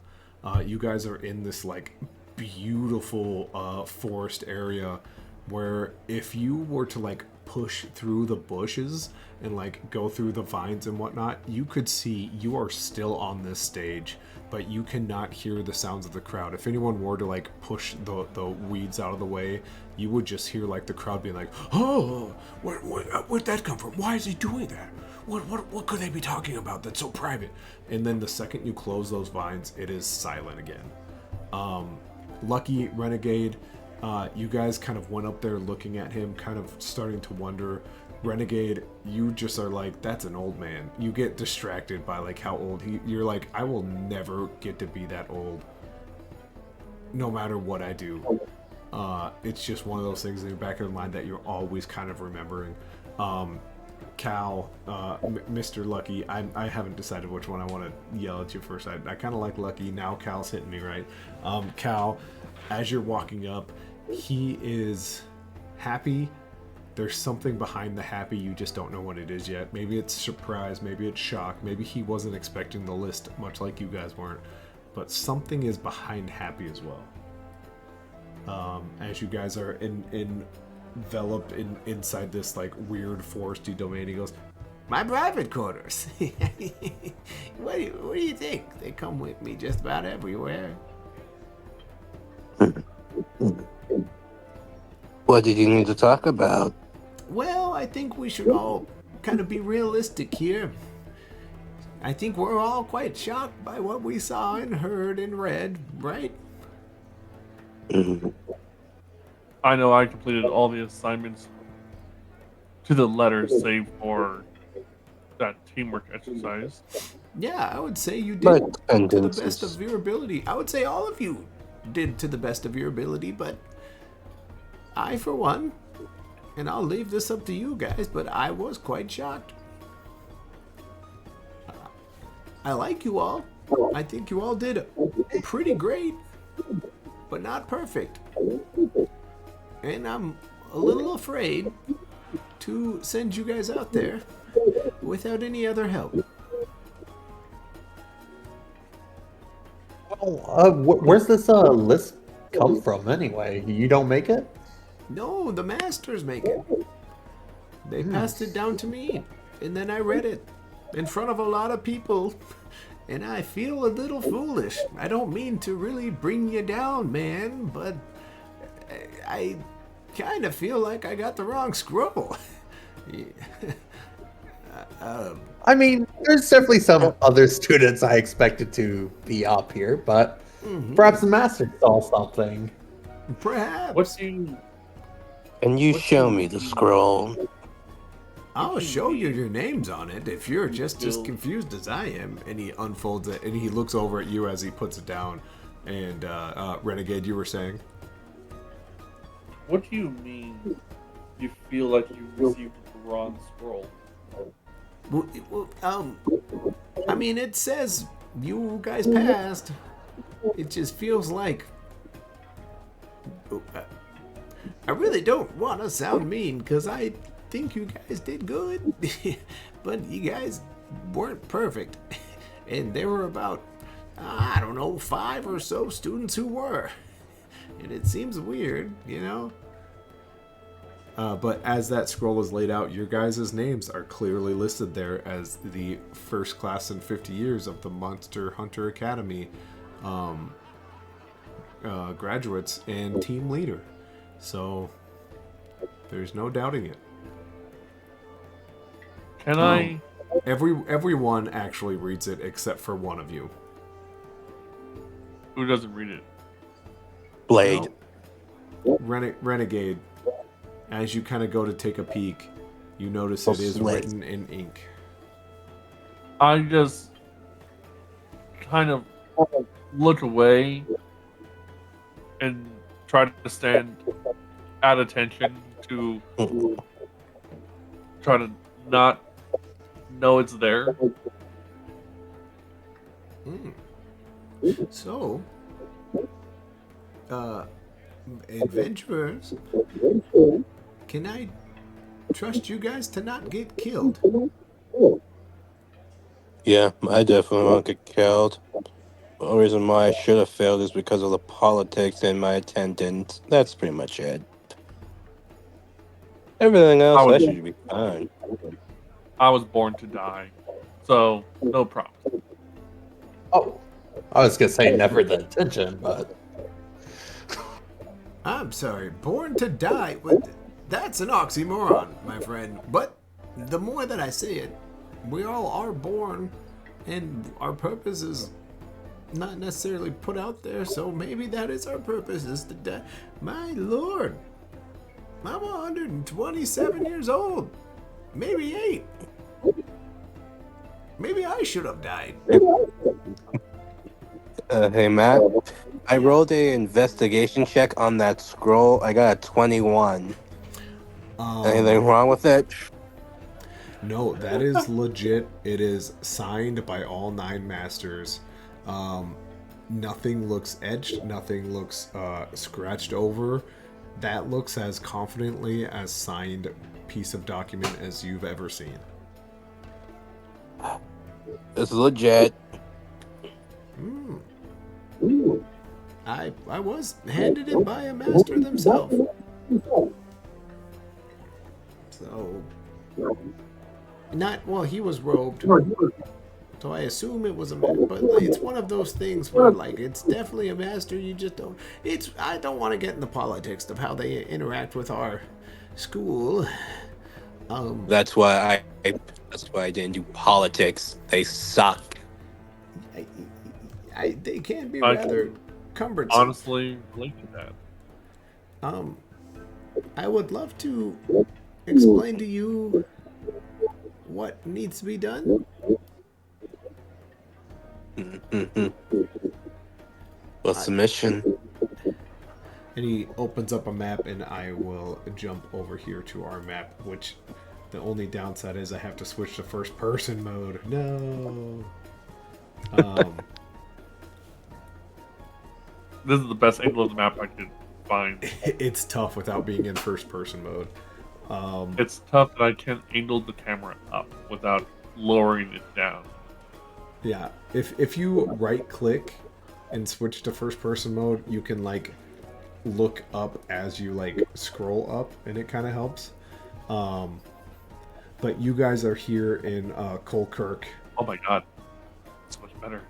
you guys are in this like beautiful forest area where if you were to like push through the bushes and like go through the vines and whatnot, you could see you are still on this stage, but you cannot hear the sounds of the crowd. If anyone were to like push the weeds out of the way, you would just hear like the crowd being like, "Oh, where'd that come from? Why is he doing that? What could they be talking about that's so private?" And then the second you close those vines, it is silent again. Lucky, Renegade, you guys kind of went up there looking at him, kind of starting to wonder. Renegade, you just are like, that's an old man. You get distracted by like how old you're like, I will never get to be that old, no matter what I do. It's just one of those things in the back of your mind that you're always kind of remembering. Cal, Mr. Lucky, I haven't decided which one I want to yell at you first. I kind of like Lucky. Now Cal's hitting me, right? Cal, as you're walking up, he is happy. There's something behind the happy, you just don't know what it is yet. Maybe it's surprise, maybe it's shock, maybe he wasn't expecting the list, much like you guys weren't. But something is behind happy as well. As you guys are enveloped inside this like weird foresty domain, he goes, "My private quarters." What do you think? They come with me just about everywhere. What did you need to talk about? Well, I think we should all kind of be realistic here. I think we're all quite shocked by what we saw and heard and read, right? I know I completed all the assignments to the letter, save for that teamwork exercise. Yeah, I would say you did But to the best of your ability. I would say all of you did to the best of your ability, but I, for one, and I'll leave this up to you guys, but I was quite shocked. I like you all. I think you all did pretty great, but not perfect. And I'm a little afraid to send you guys out there without any other help. Where's this list come from anyway? You don't make it? No, the masters make it. They passed it down to me, and then I read it in front of a lot of people, and I feel a little foolish. I don't mean to really bring you down, man, but I kind of feel like I got the wrong scroll. I mean, there's definitely some other students I expected to be up here, but perhaps the master saw something. Perhaps. What do you? Can you show me the scroll? I'll show you your names on it if you're just as confused as I am. And he unfolds it, and he looks over at you as he puts it down. And Renegade, you were saying? What do you mean? You feel like you received the wrong scroll? I mean, it says you guys passed. It just feels like I really don't want to sound mean because I think you guys did good, but you guys weren't perfect, and there were about I don't know 5 or so students who were, and it seems weird, you know. But as that scroll is laid out, your guys' names are clearly listed there as the first class in 50 years of the Monster Hunter Academy graduates and team leader. So there's no doubting it. Can I? Everyone actually reads it except for one of you. Who doesn't read it? Blade. Renegade. As you kind of go to take a peek, you notice it is written in ink. I just kind of look away and try to stand at attention to try to not know it's there. So, adventurers, can I trust you guys to not get killed? Yeah, I definitely won't get killed. The only reason why I should have failed is because of the politics in my attendance. That's pretty much it. Everything else, I should be fine. I was born to die, so no problem. Oh, I was gonna say never the intention, but I'm sorry, born to die? That's an oxymoron, my friend. But the more that I say it, we all are born, and our purpose is not necessarily put out there, so maybe that is our purpose, is to die. My lord, I'm 127 years old. Maybe 8. Maybe I should have died. Hey, Matt. I rolled a investigation check on that scroll. I got a 21. Anything wrong with it? No, that is legit. It is signed by all 9 masters. Nothing looks etched. Nothing looks scratched over. That looks as confidently as signed piece of document as you've ever seen. It's legit. I was handed it by a master themselves. So, he was robed. So I assume it was a master, but it's one of those things where, like, it's definitely a master. You just don't. I don't want to get in the politics of how they interact with our school. That's why I didn't do politics. They suck. They can be rather cumbersome. Honestly, link to that. I would love to explain to you what needs to be done. What's the mission? And he opens up a map, and I will jump over here to our map, which the only downside is I have to switch to first person mode. No. This is the best angle of the map I could find. It's tough without being in first person mode. It's tough that I can't angle the camera up without lowering it down. Yeah, if you right click and switch to first person mode, you can like look up as you like scroll up, and it kind of helps. But you guys are here in Colkirk. Oh my god, so much better.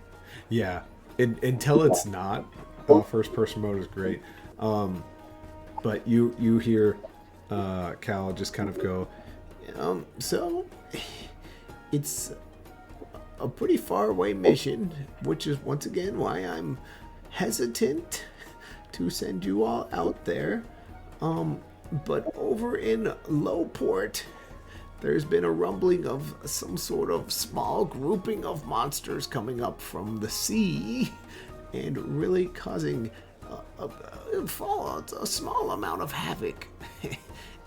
Yeah, until it's not. First person mode is great. But you hear Cal just kind of go, so it's a pretty far away mission, which is once again why I'm hesitant to send you all out there. But over in Lowport, there's been a rumbling of some sort of small grouping of monsters coming up from the sea and really causing a small amount of havoc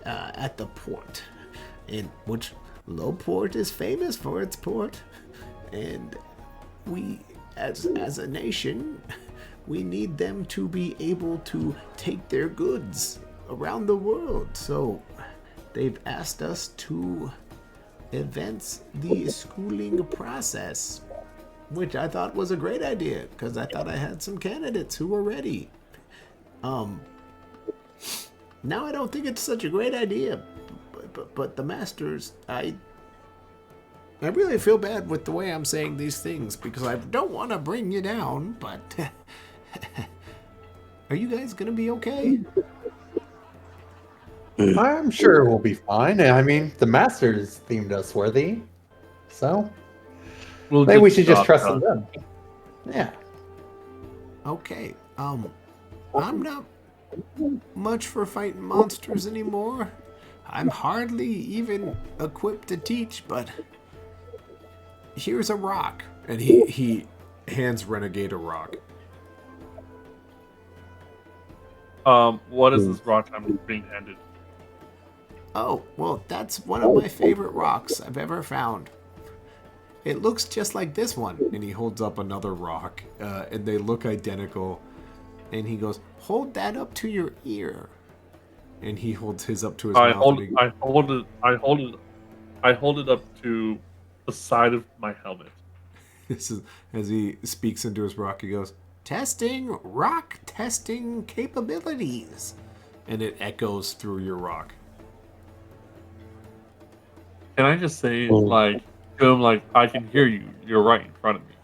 at the port, in which Lowport is famous for its port, and we, as a nation, we need them to be able to take their goods around the world. So they've asked us to advance the schooling process, which I thought was a great idea because I thought I had some candidates who were ready. Now I don't think it's such a great idea, but the masters, I really feel bad with the way I'm saying these things because I don't want to bring you down, but are you guys gonna be okay? I'm sure we'll be fine. I mean, the Masters deemed us worthy, so We'll maybe get we the should just job trust done. in them. Yeah. Okay, I'm not much for fighting monsters anymore. I'm hardly even equipped to teach, but here's a rock. And he hands Renegade a rock. What is this rock I'm being handed? Oh, well, that's one of my favorite rocks I've ever found. It looks just like this one. And he holds up another rock, and they look identical. And he goes, hold that up to your ear. And he holds his up to his mouth. I hold it up to the side of my helmet. This is as he speaks into his rock. He goes, testing rock testing capabilities, and it echoes through your rock. Can I just say, like, to him, like, I can hear you. You're right in front of me.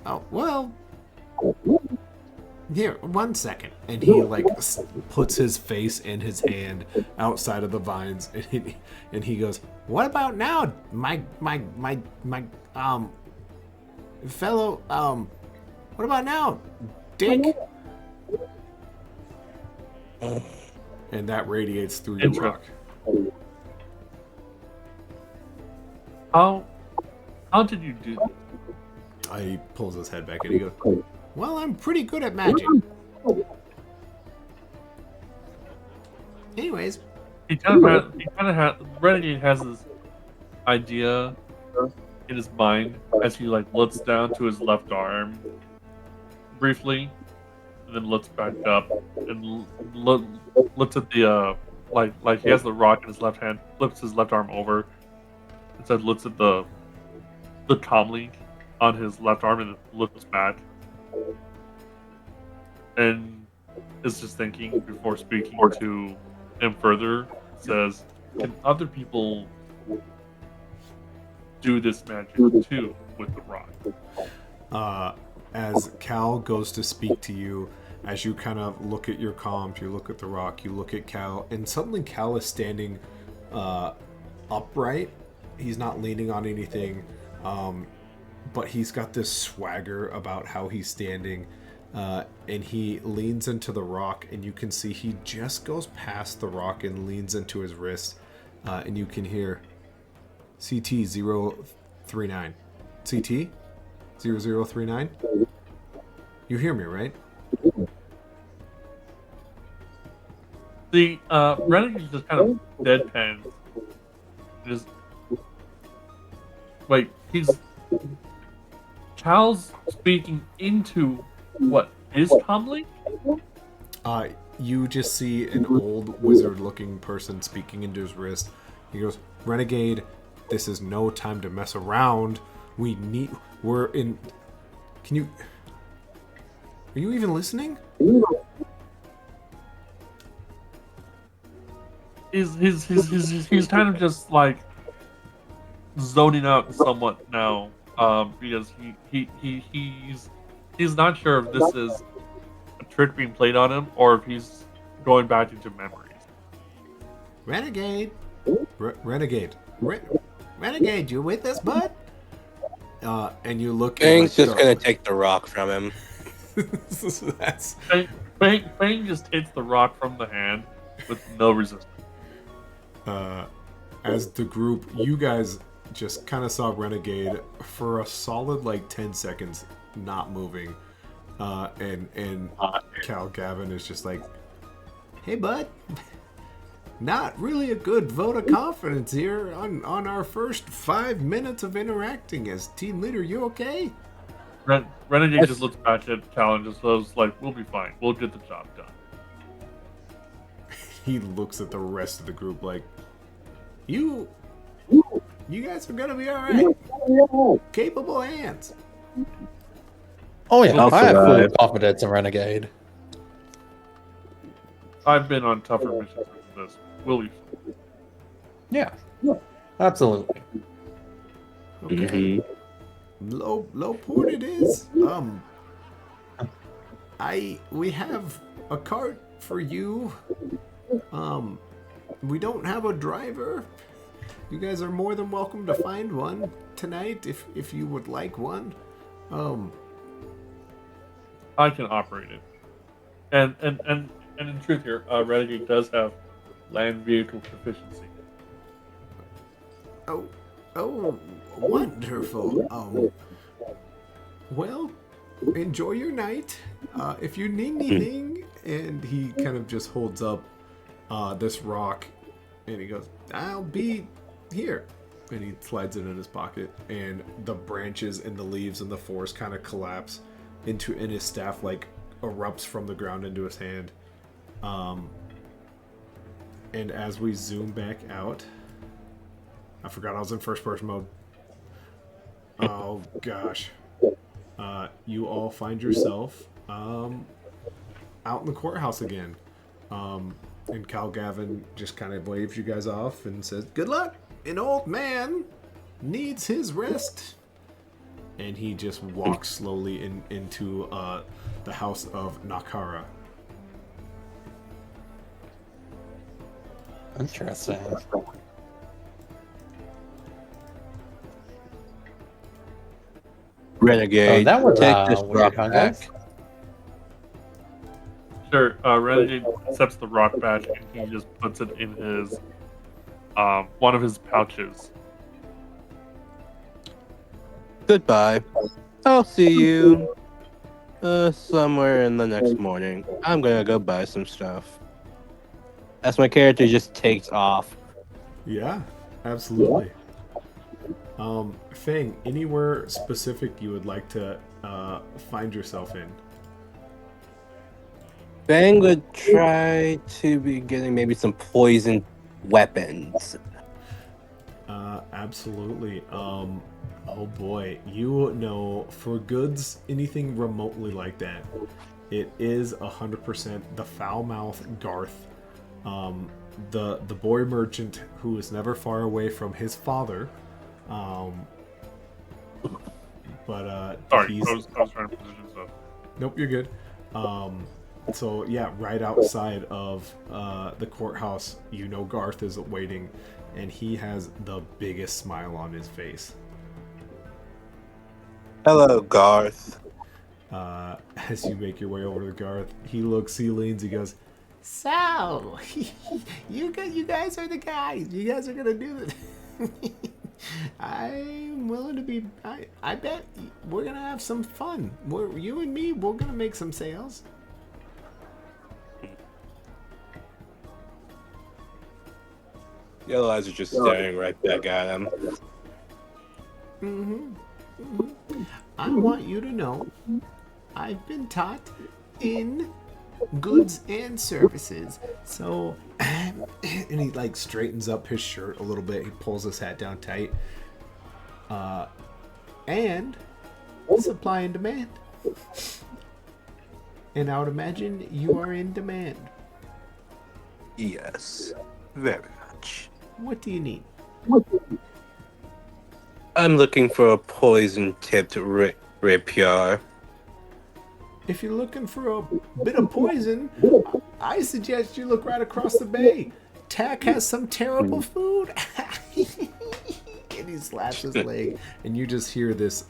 Oh, well, here, 1 second. And he like puts his face and his hand outside of the vines, and he goes, what about now, my fellow, what about now, Dick? And that radiates through your rock. How did you do this? He pulls his head back and he goes, well, I'm pretty good at magic. Anyways. Renegade has this idea in his mind as he, like, looks down to his left arm briefly, and then looks back up and looks at the, like he has the rock in his left hand, flips his left arm over, and then looks at the comm link on his left arm and looks back. And is just thinking before speaking to him further, says, can other people do this magic too with the rock? As Cal goes to speak to you, as you kind of look at your comms, you look at the rock, you look at Cal, and suddenly Cal is standing upright. He's not leaning on anything, but he's got this swagger about how he's standing, and he leans into the rock, and you can see he just goes past the rock and leans into his wrist, and you can hear CT-039. CT? 0039? You hear me, right? The Renegade just kind of deadpans. Just wait, he's Cal's speaking into What is Comlink? You just see an old wizard-looking person speaking into his wrist. He goes, "Renegade, this is no time to mess around. We're in. Can you? Are you even listening?" He's kind of just like zoning out somewhat now, because he's not sure if this is a trick being played on him or if he's going back into memories. Renegade, Renegade, you with us, bud? And you look. Fang's just gonna take the rock from him. That's Fang just hits the rock from the hand with no resistance. as the group, you guys just kind of saw Renegade for a solid like 10 seconds not moving. And Cal Gavin is just like, "Hey, bud, not really a good vote of confidence here on our first 5 minutes of interacting as team leader. You okay?" Renegade just looks back at Cal and just goes like, "We'll be fine. We'll get the job done." He looks at the rest of the group like, You guys are gonna be alright. Capable hands. Oh yeah, I'll I have full survive. confidence in Renegade. I've been on tougher missions than this. We'll be fine. Yeah, absolutely. Okay. Low port it is. We have a cart for you. We don't have a driver. You guys are more than welcome to find one tonight if you would like one. I can operate it. And in truth here, Renegade does have land vehicle proficiency. Oh, wonderful. Well, enjoy your night. If you need anything, and he kind of just holds up this rock, and he goes, "I'll be here." And he slides it in his pocket, and the branches and the leaves and the forest kind of collapse and his staff like erupts from the ground into his hand. And as we zoom back out, I forgot I was in first person mode. Oh gosh. You all find yourself out in the courthouse again. And Cal Gavin just kind of waves you guys off and says, "Good luck. An old man needs his rest." And he just walks slowly into the house of Nokhara. Interesting. Renegade, that was take this weird, rock huh, back. guys? Sure, Renegade accepts the rock back and he just puts it in his one of his pouches. Goodbye. I'll see you somewhere in the next morning. I'm gonna go buy some stuff. As my character just takes off. Yeah, absolutely. Fang, anywhere specific you would like to find yourself in? Fang would try to be getting maybe some poison weapons. Absolutely. Oh boy, you know, for goods, anything remotely like that, it is 100% the foul-mouthed Garth, the boy merchant who is never far away from his father. Sorry, he's... I was trying to position stuff. Nope, you're good. So yeah, right outside of the courthouse, you know Garth is waiting, and he has the biggest smile on his face. Hello, Garth. As you make your way over to Garth, he leans, he goes, "So, you guys are the guys. You guys are gonna do it." I'm willing to be. I bet we're gonna have some fun. You and me, we're gonna make some sales. Yellow eyes are just staring right back at him. I want you to know I've been taught in goods and services. So, and he like straightens up his shirt a little bit. He pulls his hat down tight. And supply and demand. And I would imagine you are in demand. Yes, very much. What do you need? I'm looking for a poison-tipped rapier. If you're looking for a bit of poison, I suggest you look right across the bay. Tack has some terrible food. And he slaps his leg, and you just hear this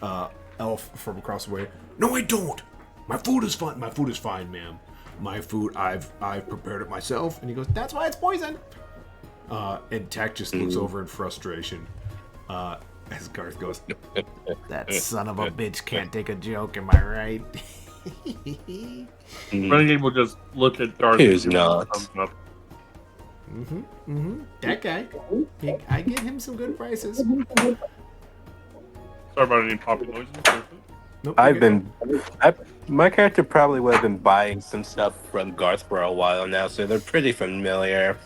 elf from across the way. No, I don't. My food is fine. My food is fine, ma'am. My food, I've prepared it myself. And he goes, that's why it's poison. And Tack just looks over in frustration. As Garth goes, that son of a bitch can't take a joke, am I right? Renegade will just look at Darth. Who's not? That guy. I get him some good prices. Sorry about any popping noises. Nope, My character probably would have been buying some stuff from Garth for a while now, so they're pretty familiar.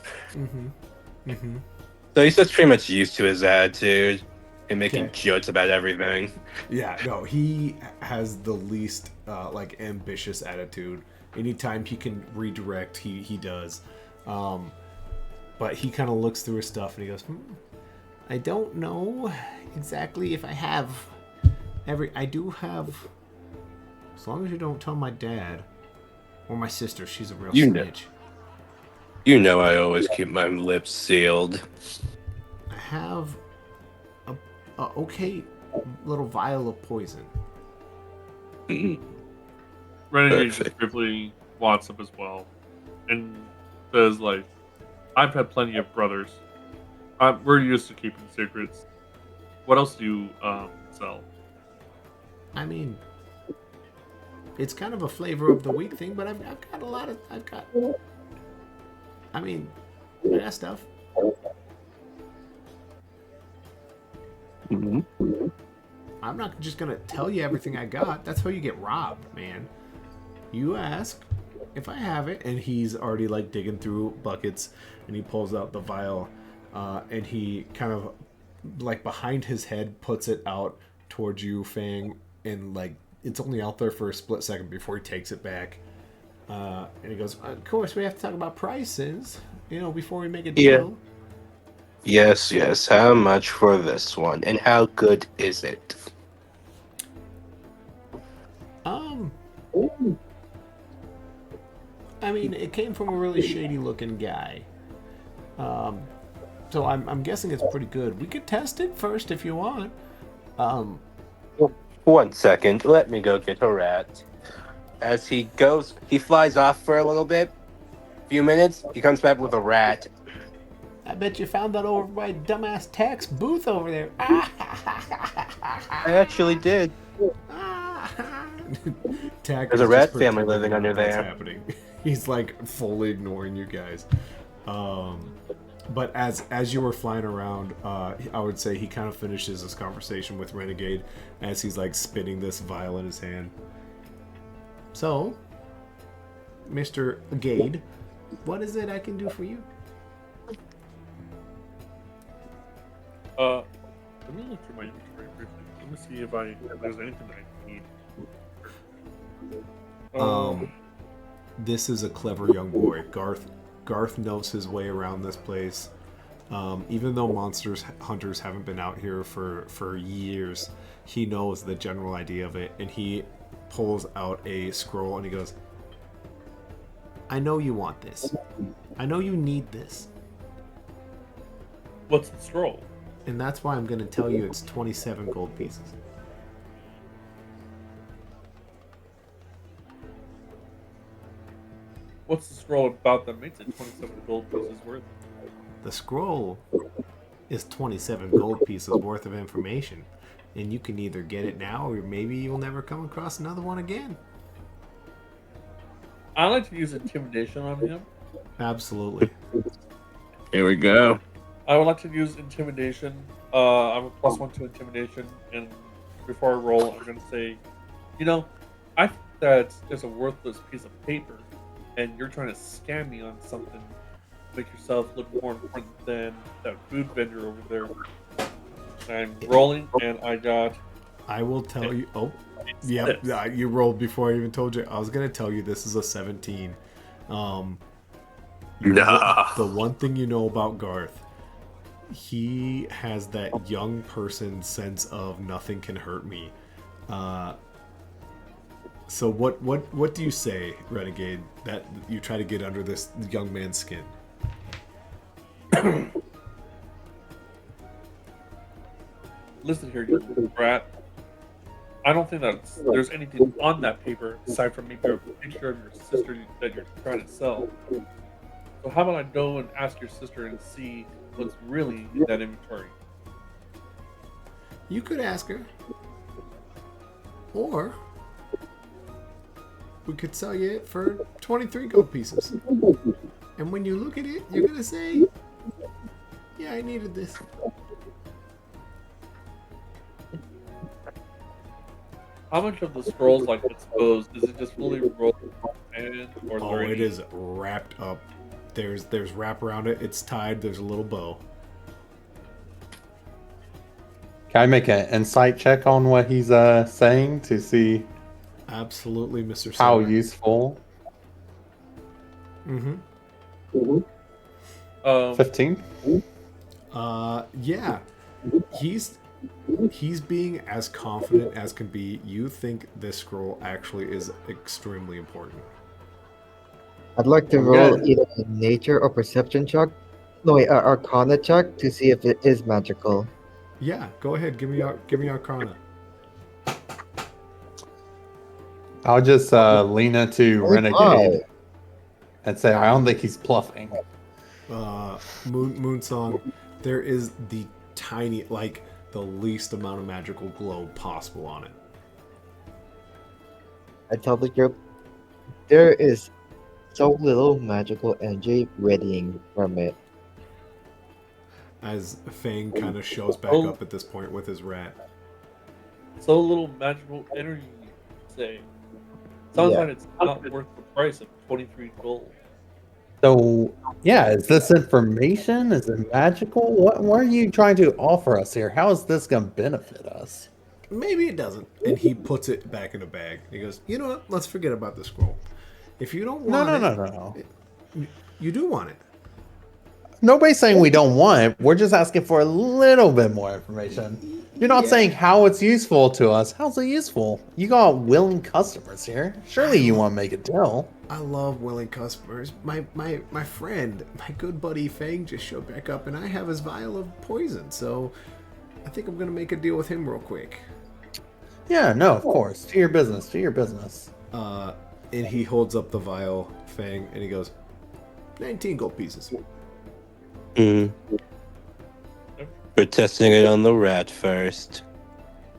So he's just pretty much used to his attitude and making jokes about everything. Yeah, no, he has the least like ambitious attitude. Anytime he can redirect, he does. But he kind of looks through his stuff and he goes, I don't know exactly if I have I do have, as long as you don't tell my dad or my sister, she's a real snitch. You know I always keep my lips sealed. I have a okay little vial of poison. Renegade just briefly wants up as well, and says, like, I've had plenty of brothers. We're used to keeping secrets. What else do you sell? I mean, it's kind of a flavor of the week thing, but I've got a lot of, I got stuff. I'm not just gonna tell you everything I got. That's how you get robbed, man. You ask if I have it, and he's already like digging through buckets, and he pulls out the vial, and he kind of like behind his head puts it out towards you, Fang, and like it's only out there for a split second before he takes it back. And he goes, of course we have to talk about prices, before we make a deal. Yes. How much for this one? And how good is it? I mean, it came from a really shady looking guy. So I'm guessing it's pretty good. We could test it first if you want. 1 second, let me go get a rat. As he flies off for a little bit. Few minutes, he comes back with a rat. I bet you found that over by dumbass Tack's booth over there. I actually did. Tack There's a rat family living under there. Happening. He's like fully ignoring you guys. But as you were flying around, I would say he kind of finishes this conversation with Renegade as he's like spinning this vial in his hand. So, Mr. Gade, what is it I can do for you? Let me look through my inventory briefly. Let me see if there's anything that I need. This is a clever young boy. Garth knows his way around this place. Even though hunters haven't been out here for years, he knows the general idea of it, and he pulls out a scroll and he goes, I know you want this. I know you need this. What's the scroll? And that's why I'm going to tell you it's 27 gold pieces. What's the scroll about that makes it 27 gold pieces worth? The scroll is 27 gold pieces worth of information. And you can either get it now or maybe you'll never come across another one again. I like to use intimidation on him. Absolutely. Here we go. I would like to use intimidation. I'm a +1 to intimidation, and before I roll, I'm going to say, that's just a worthless piece of paper, and you're trying to scam me on something to make yourself look more important than that food vendor over there. I'm rolling, and I got I will tell a you. Oh, yep. six. You rolled before I even told you. I was gonna tell you this is a 17. Um, the one thing you know about Garth, he has that young person sense of nothing can hurt me. So what do you say, Renegade? That you try to get under this young man's skin? Listen here, you brat. I don't think that there's anything on that paper aside from maybe a picture of your sister that you're trying to sell. So how about I go and ask your sister and see what's really in that inventory? You could ask her, or we could sell you it for 23 gold pieces. And when you look at it, you're gonna say, "Yeah, I needed this." How much of the scroll's like exposed? Is it just fully rolled and or is Oh, there it any- is wrapped up. There's wrap around it. It's tied. There's a little bow. Can I make an insight check on what he's saying to see Absolutely, Mr. how Silver. useful? Mm-hmm. 15. Yeah. He's being as confident as can be. You think this scroll actually is extremely important. I'd like to I'm roll good. either a nature or perception check. No, wait, arcana check to see if it is magical. Yeah, go ahead. Give me Arcana. I'll just lean into Only Renegade five. and say, I don't think he's bluffing. Moonsong, there is the tiny, like the least amount of magical glow possible on it. I tell the group, there is so little magical energy radiating from it. As Fang kind of shows back Oh. up at this point with his rat. so little magical energy? Say, sounds Yeah. like it's not worth the price of 23 gold. So, yeah, is this information? Is it magical? What are you trying to offer us here? How is this going to benefit us? Maybe it doesn't. And he puts it back in a bag. He goes, "You know what? Let's forget about the scroll. If you don't No, want no. you do want it. Nobody's saying we don't want it. We're just asking for a little bit more information. You're not Yeah. saying how it's useful to us. How's it useful? You got willing customers here. Surely you want to make a deal. I love willing customers. My friend, my good buddy Fang just showed back up, and I have his vial of poison. So I think I'm gonna make a deal with him real quick." Yeah, no, of course. To your business. To your business. And he holds up the vial, Fang, and he goes, 19 gold pieces. Mm. We're testing it on the rat first.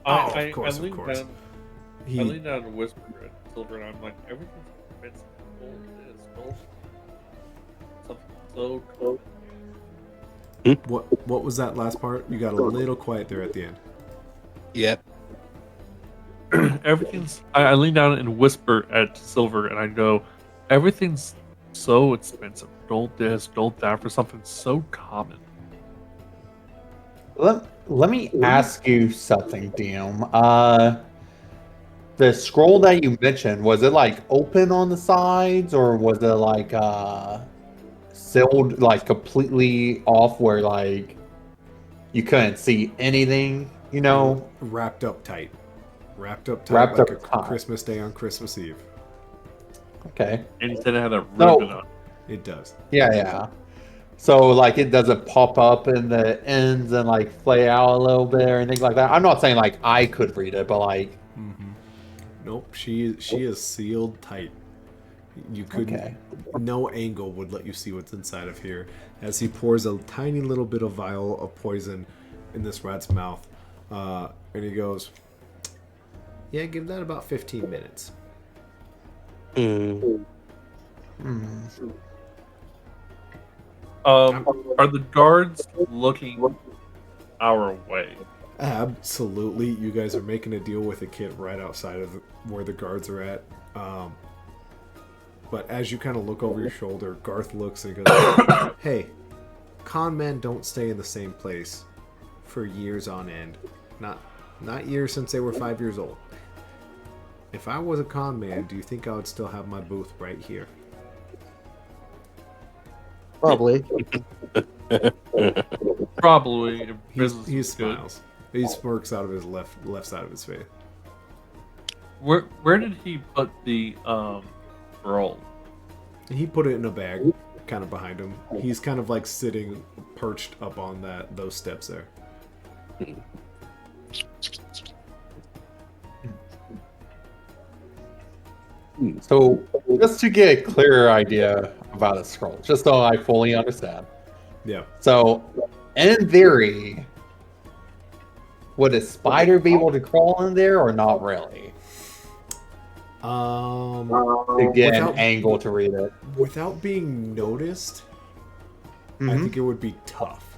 Of course. Down, I He, lean down and whisper at Silver, and I'm like, everything's expensive. Gold is gold. Something so cool. what was that last part? You got a little quiet there at the end. Yep. Everything's. I lean down and whisper at Silver, and I go, everything's so expensive. Don't this, don't that for something so common. Let me ask you something, DM. The scroll that you mentioned, was it like open on the sides, or was it like sealed, like completely off where like you couldn't see anything, you know? Wrapped up tight. Wrapped up Wrapped like up a tight. Christmas day on Christmas Eve. Okay. And he said it had a No. ribbon on it. It does. Yeah. So like it doesn't pop up in the ends and like flay out a little bit or anything like that. I'm not saying like I could read it, but like Nope, she is sealed tight. You couldn't. Okay. No angle would let you see what's inside of here. As he pours a tiny little bit of vial of poison in this rat's mouth, and he goes, "Yeah, give that about 15 minutes." Mm. Are the guards looking our way? Absolutely, you guys are making a deal with a kid right outside of where the guards are at. But as you kind of look over your shoulder, Garth looks and goes, "Hey, con men don't stay in the same place for years on end. Not years since they were 5 years old. If I was a con man, do you think I would still have my booth right here?" Probably. Probably. If He business was good. smiles. He smirks out of his left side of his face. Where did he put the roll? He put it in a bag, kind of behind him. He's kind of like sitting perched up on those steps there. So, just to get a clearer idea about a scroll, just so I fully understand. Yeah. So, in theory, would a spider be able to crawl in there or not really? To get an angle to read it. Without being noticed, I think it would be tough.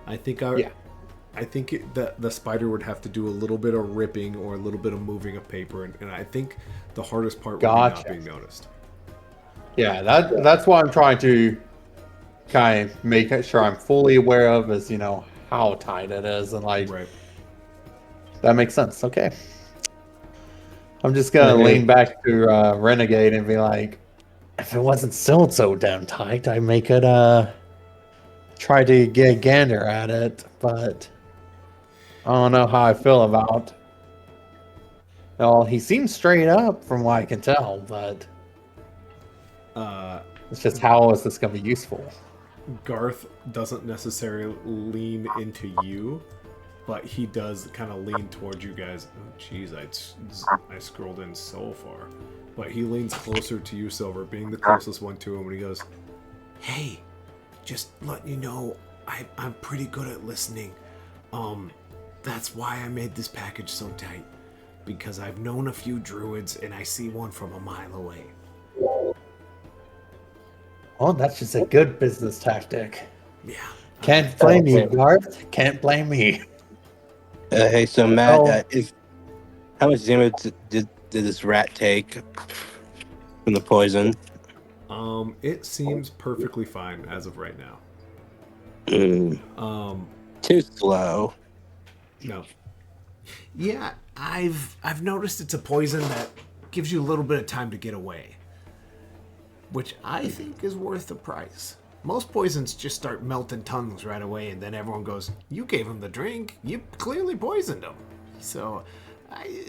I think the spider would have to do a little bit of ripping or a little bit of moving of paper, and I think the hardest part would be not being noticed. Yeah, that's what I'm trying to kind of make sure I'm fully aware of is, how tight it is, and like, Right. that makes sense. Okay. I'm just gonna lean back to Renegade and be like, if it wasn't still so damn tight, I may could try to get a gander at it, but I don't know how I feel about. Well, he seems straight up from what I can tell, but it's just how is this gonna be useful? Garth doesn't necessarily lean into you, but he does kind of lean towards you guys. Oh, jeez, I scrolled in so far. But he leans closer to you, Silver, being the closest one to him, and he goes, "Hey, just letting you know, I'm pretty good at listening. That's why I made this package so tight. Because I've known a few druids, and I see one from a mile away." Oh, that's just a good business tactic. Yeah. Can't blame you, Garth. Can't blame me. Hey, so Matt, how much damage did this rat take from the poison? It seems perfectly fine as of right now. Too slow. No. Yeah, I've noticed it's a poison that gives you a little bit of time to get away, which I think is worth the price. Most poisons just start melting tongues right away, and then everyone goes, "You gave him the drink. You clearly poisoned him." So, I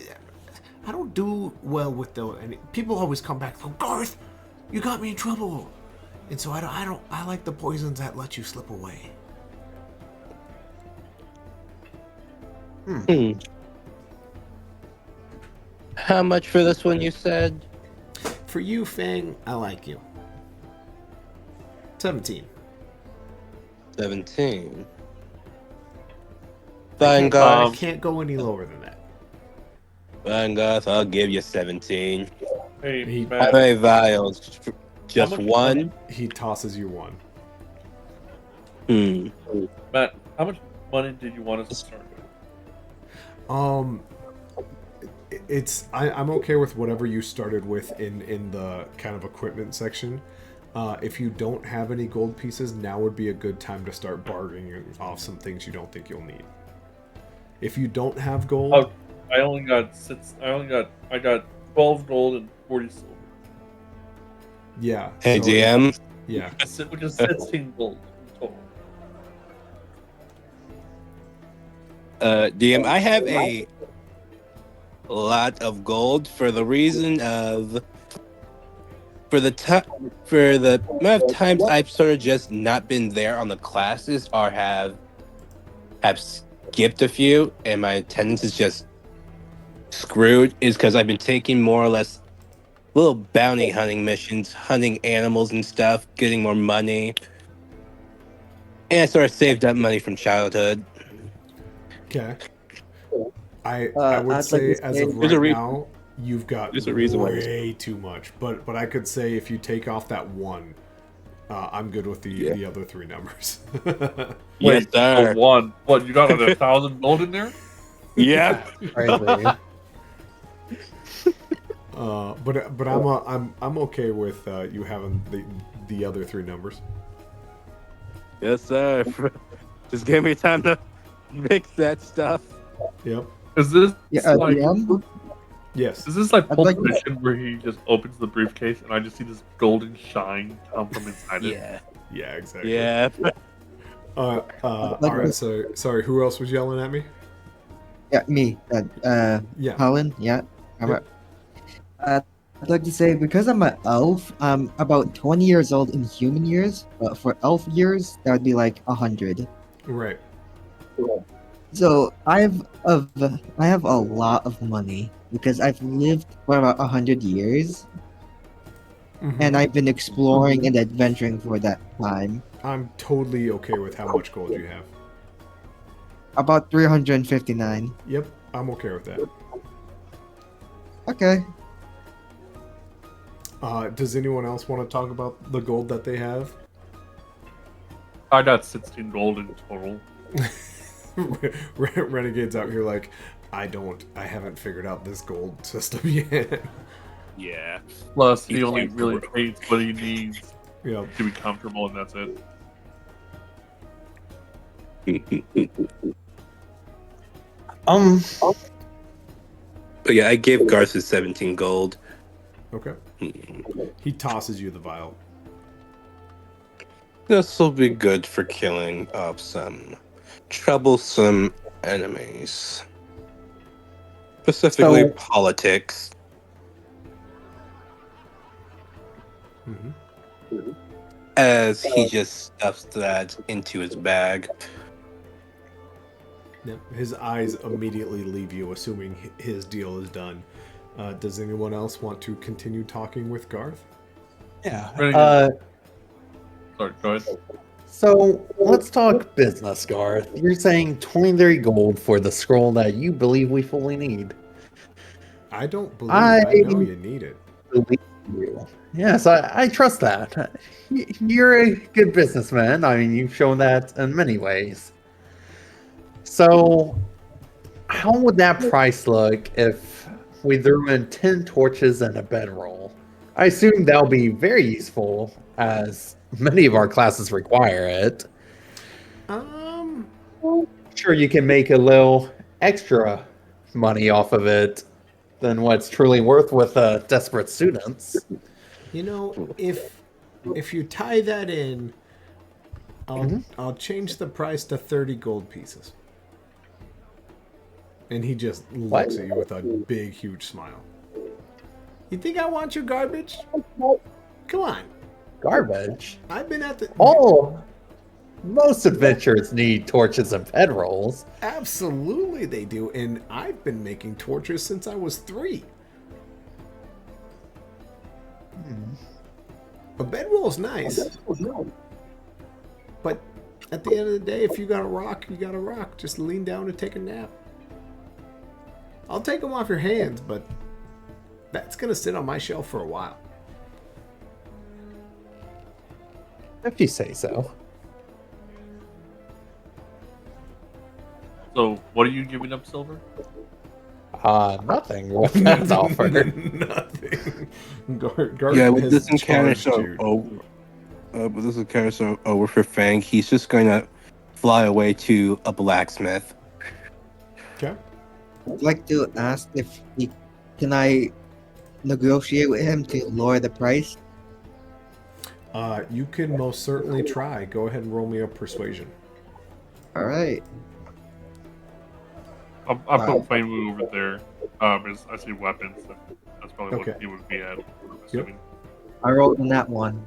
don't do well with those. And people always come back, "Oh, Garth, you got me in trouble." And so I like the poisons that let you slip away. How much for this one, you said? For you, Fang, I like you. 17. 17. Fine, Garth. I can't go any lower than that. Fine, Garth, I'll give you 17. Hey, How Matt, many vials? Just much one? He tosses you one. Matt, how much money did you want us to start with? I'm okay with whatever you started with in the kind of equipment section. If you don't have any gold pieces, now would be a good time to start bargaining off some things you don't think you'll need. If you don't have gold, Oh, I got 12 gold and 40 silver. yeah. Hey, so DM. Yeah. Which is 16 gold in total. DM, I have a lot of gold for the reason of for the amount of times I've sort of just not been there on the classes or have skipped a few and my attendance is just screwed is because I've been taking more or less little bounty hunting missions, hunting animals and stuff, getting more money. And I sort of saved up money from childhood. Okay. I I'd would like say to as say- of There's a right re- now, you've got there's a reason why this- way too much. But I could say if you take off that one, I'm good with the other three numbers. Yes, sir. One. What, you got like 1,000 gold in there? Yep. Crazy. But I'm okay with you having the other three numbers. Yes, sir. Just give me time to mix that stuff. Yep. Is this Yeah, like DM, Yes. is this like I'd Pulp like to- Fiction where he just opens the briefcase and I just see this golden shine come from inside it? Yeah. Yeah. Exactly. Yeah. All like right. to- So sorry. Who else was yelling at me? yeah, me. Yeah. Talon, yeah. Yep. I'd like to say because I'm an elf, I'm about 20 years old in human years, but for elf years, that would be like 100. Right. So I have a lot of money because I've lived for about 100 years, Mhm. and I've been exploring and adventuring for that time. I'm totally okay with how much gold you have. About 359. Yep. I'm okay with that. Okay. Does anyone else want to talk about the gold that they have? I got 16 gold in total. Renegades out here like, I haven't figured out this gold system yet. Yeah. Plus, he He's only like- really trades what he needs Yeah. to be comfortable, and that's it. But yeah, I gave Garth his 17 gold. Okay. He tosses you the vial. This will be good for killing off some troublesome enemies. Specifically, So- politics. Mm-hmm. As he just stuffs that into his bag. Yep. His eyes immediately leave you, assuming his deal is done. Does anyone else want to continue talking with Garth? Yeah. Renegade. Sorry, go ahead. So let's talk business, Garth. You're saying 23 gold for the scroll that you believe we fully need. I don't believe I know you need it. Believe you. Yes, I trust that. You're a good businessman. I mean, you've shown that in many ways. So, how would that price look if we threw in 10 torches and a bedroll? I assume that'll be very useful, as many of our classes require it. Sure, you can make a little extra money off of it than what's truly worth with desperate students. You know, if you tie that in, I'll change the price to 30 gold pieces. And he just looks at you with a big, huge smile. You think I want your garbage? Come on. Garbage. I've been at the... Most adventures need torches and bedrolls. Absolutely they do. And I've been making torches since I was 3. A bedroll's nice. But at the end of the day, if you got a rock, you got a rock. Just lean down and take a nap. I'll take them off your hands, but that's going to sit on my shelf for a while. If you say so. So, what are you giving up, Silver? Nothing. What that's offered. Nothing. Garth Yeah, with has this encounter charged so you. over, with this encounter so over for Fang, he's just going to fly away to a blacksmith. Okay. I'd like to ask if can I negotiate with him to lower the price? You can most certainly try. Go ahead and roll me a persuasion. All right. I'll put Fame over there. I see weapons. And that's probably Okay. what he would be at. I'm assuming. I rolled on that one.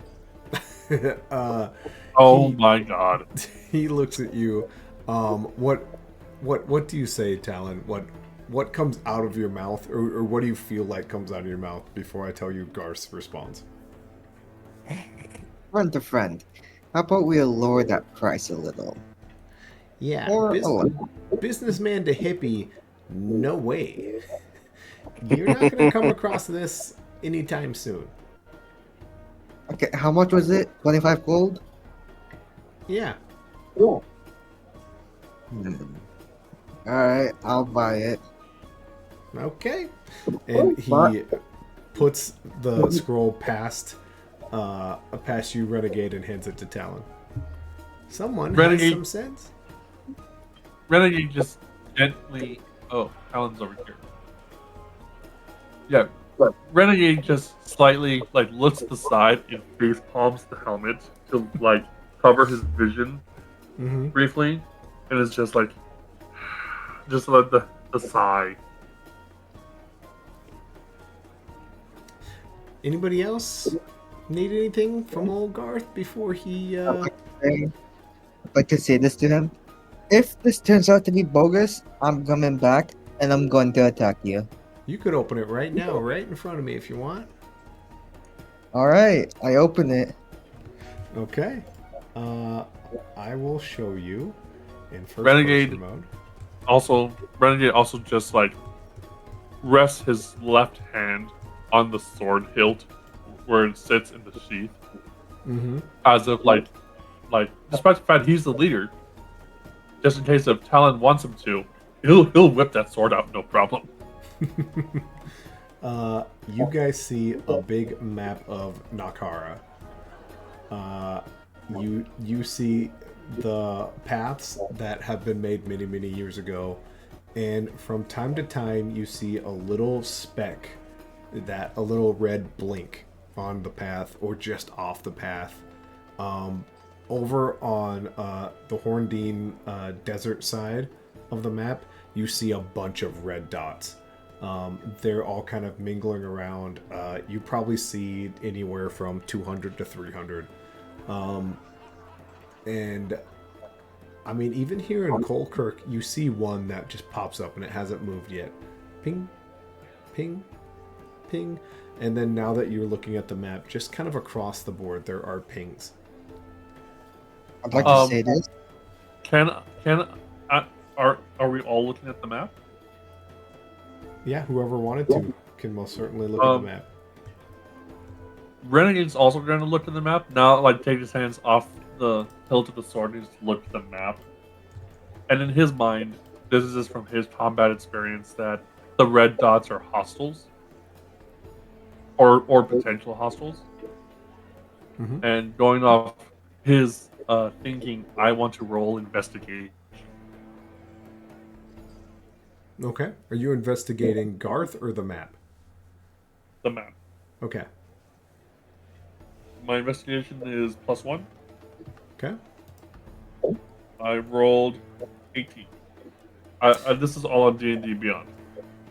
Oh He- my god. He looks at you. What do you say, Talon? What comes out of your mouth, or what do you feel like comes out of your mouth before I tell you Garth's response? Friend to friend. How about we lower that price a little? Yeah, Or a little. businessman to hippie, no way. You're not going to come across this anytime soon. Okay, how much was it? 25 gold? Yeah. Alright, I'll buy it. Okay. And he But- puts the scroll past you, Renegade, and hands it to Talon. Someone has Renegade- some sense. Renegade just gently. Oh, Talon's over here. Yeah, Renegade just slightly like looks to the side and face palms the helmet to like cover his vision Mm-hmm. briefly, and it's just like just like the sigh. Anybody else need anything from old Garth before he? I'd like to say this to him. If this turns out to be bogus, I'm coming back and I'm going to attack you. You could open it right now, right in front of me, if you want. All right, I open it. Okay. I will show you in first Renegade. person mode. Renegade also just like rests his left hand on the sword hilt where it sits in the sheath, Mm-hmm. as if like despite the fact he's the leader, just in case if Talon wants him to, he'll whip that sword out no problem. You guys see a big map of Nokhara. You see the paths that have been made many, many years ago, and from time to time you see a little speck, a little red blink on the path or just off the path. Over on the Horndine desert side of the map, you see a bunch of red dots. They're all kind of mingling around. You probably see anywhere from 200 to 300. And I mean, even here in Colkirk, you see one that just pops up and it hasn't moved yet. Ping, ping, ping. And then now that you're looking at the map, just kind of across the board, there are pings. I'd like to say this. Are we all looking at the map? Yeah, whoever wanted to can most certainly look at the map. Renegade's also going to look at the map now. Like take his hands off the hilt of the sword and just look at the map. And in his mind, this is just from his combat experience that the red dots are hostiles, or potential hostiles. Mhm. And going off his thinking, I want to roll investigate. Okay. Are you investigating Garth or the map? The map. Okay. My investigation is +1. Okay. I rolled 18. This is all on D&D Beyond.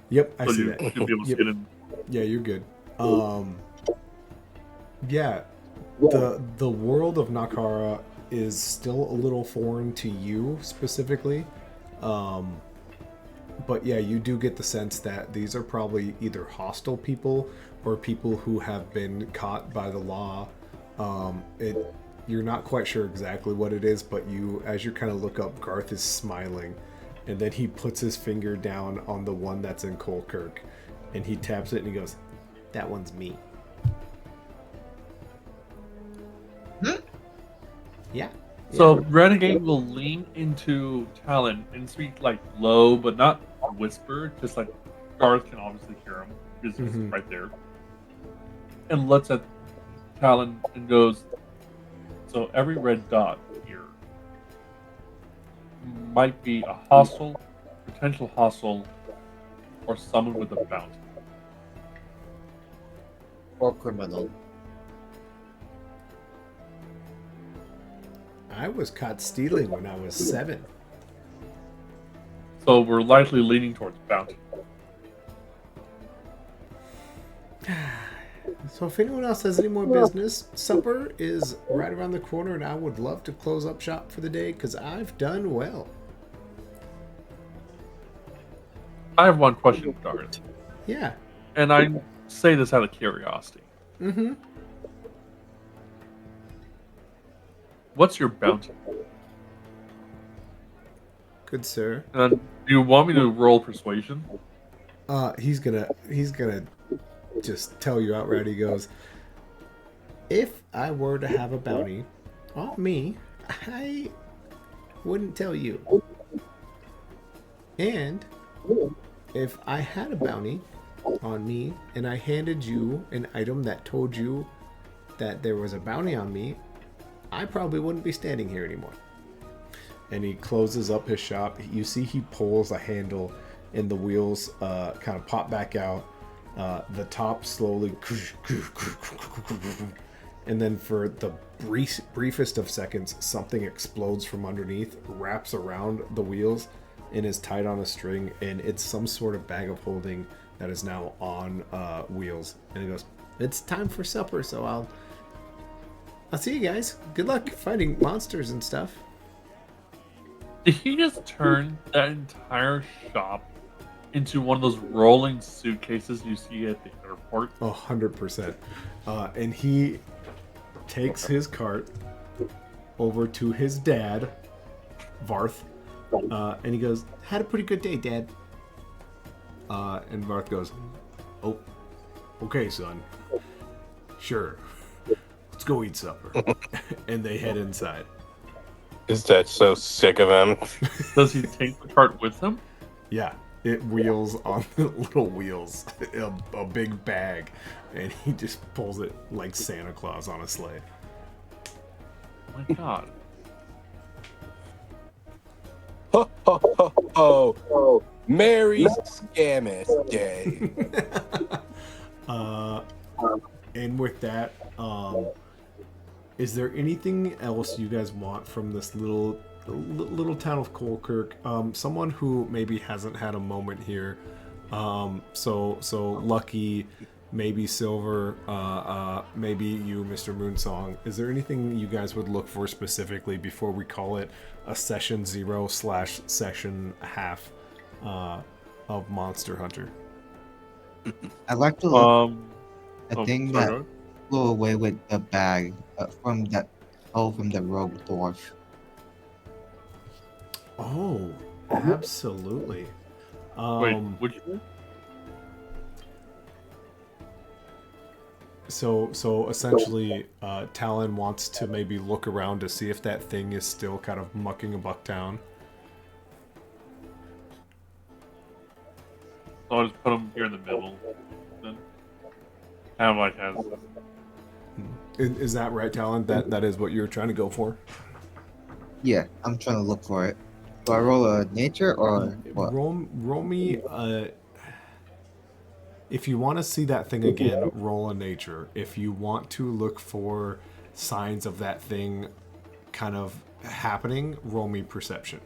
Yep, I So see you'll that. be able to Yep. get in. Yeah, you're good. Yeah, the world of Nokhara is still a little foreign to you specifically. But yeah, you do get the sense that these are probably either hostile people or people who have been caught by the law. You're not quite sure exactly what it is, but as you kind of look up, Garth is smiling, and then he puts his finger down on the one that's in Colkirk, and he taps it and he goes, "That one's me." Yeah. So Renegade will lean into Talon and speak like low, but not whisper, just like Garth can obviously hear him because he's Mhm. right there. And looks at Talon and goes, so every red dot here might be a hostile, potential hostile, or someone with a bounty. Or criminal. I was caught stealing when I was 7. So we're likely leaning towards bounty. So if anyone else has any more business, supper is right around the corner, and I would love to close up shop for the day because I've done well. I have one question, Garth, Yeah. and I say this out of curiosity. Mm-hmm. What's your bounty? Good sir. Do you want me to roll persuasion? He's gonna just tell you outright. He goes, "If I were to have a bounty on me, I wouldn't tell you. And if I had a bounty on me and I handed you an item that told you that there was a bounty on me, I probably wouldn't be standing here anymore. And he closes up his shop. You see he pulls a handle and the wheels kind of pop back out. The top slowly, and then for the briefest of seconds, something explodes from underneath, wraps around the wheels, and is tied on a string, and it's some sort of bag of holding that is now on wheels. And he goes, "It's time for supper, so I'll see you guys. Good luck fighting monsters and stuff." Did he just turn that entire shop into one of those rolling suitcases you see at the airport? 100%. And he takes his cart over to his dad, Varth, and he goes, "Had a pretty good day, Dad." And Varth goes, "Oh, okay, son. Sure. Let's go eat supper." And they head inside. Is that so sick of him? Does he take the cart with him? Yeah, it wheels on the little wheels, a big bag, and he just pulls it like Santa Claus on a sleigh. Oh my god. Ho, ho, ho, ho. Merry Scamus Day. And with that, is there anything else you guys want from this little town of Colkirk? Someone who maybe hasn't had a moment here. So Lucky, maybe Silver, maybe you, Mr. Moonsong. Is there anything you guys would look for specifically before we call it a session 0/session half of Monster Hunter? I'd like to look Oh, a thing sorry, that go ahead. flew away with the bag from the rogue dwarf. Oh, absolutely. Wait, would you? So essentially, Talon wants to maybe look around to see if that thing is still kind of mucking a buck down. So I'll just put him here in the middle. Then have like has. Is that right, Talon? That is what you're trying to go for? Yeah, I'm trying to look for it. Do I roll a nature or what? Roll me. If you want to see that thing again, roll a nature. If you want to look for signs of that thing kind of happening, roll me perception.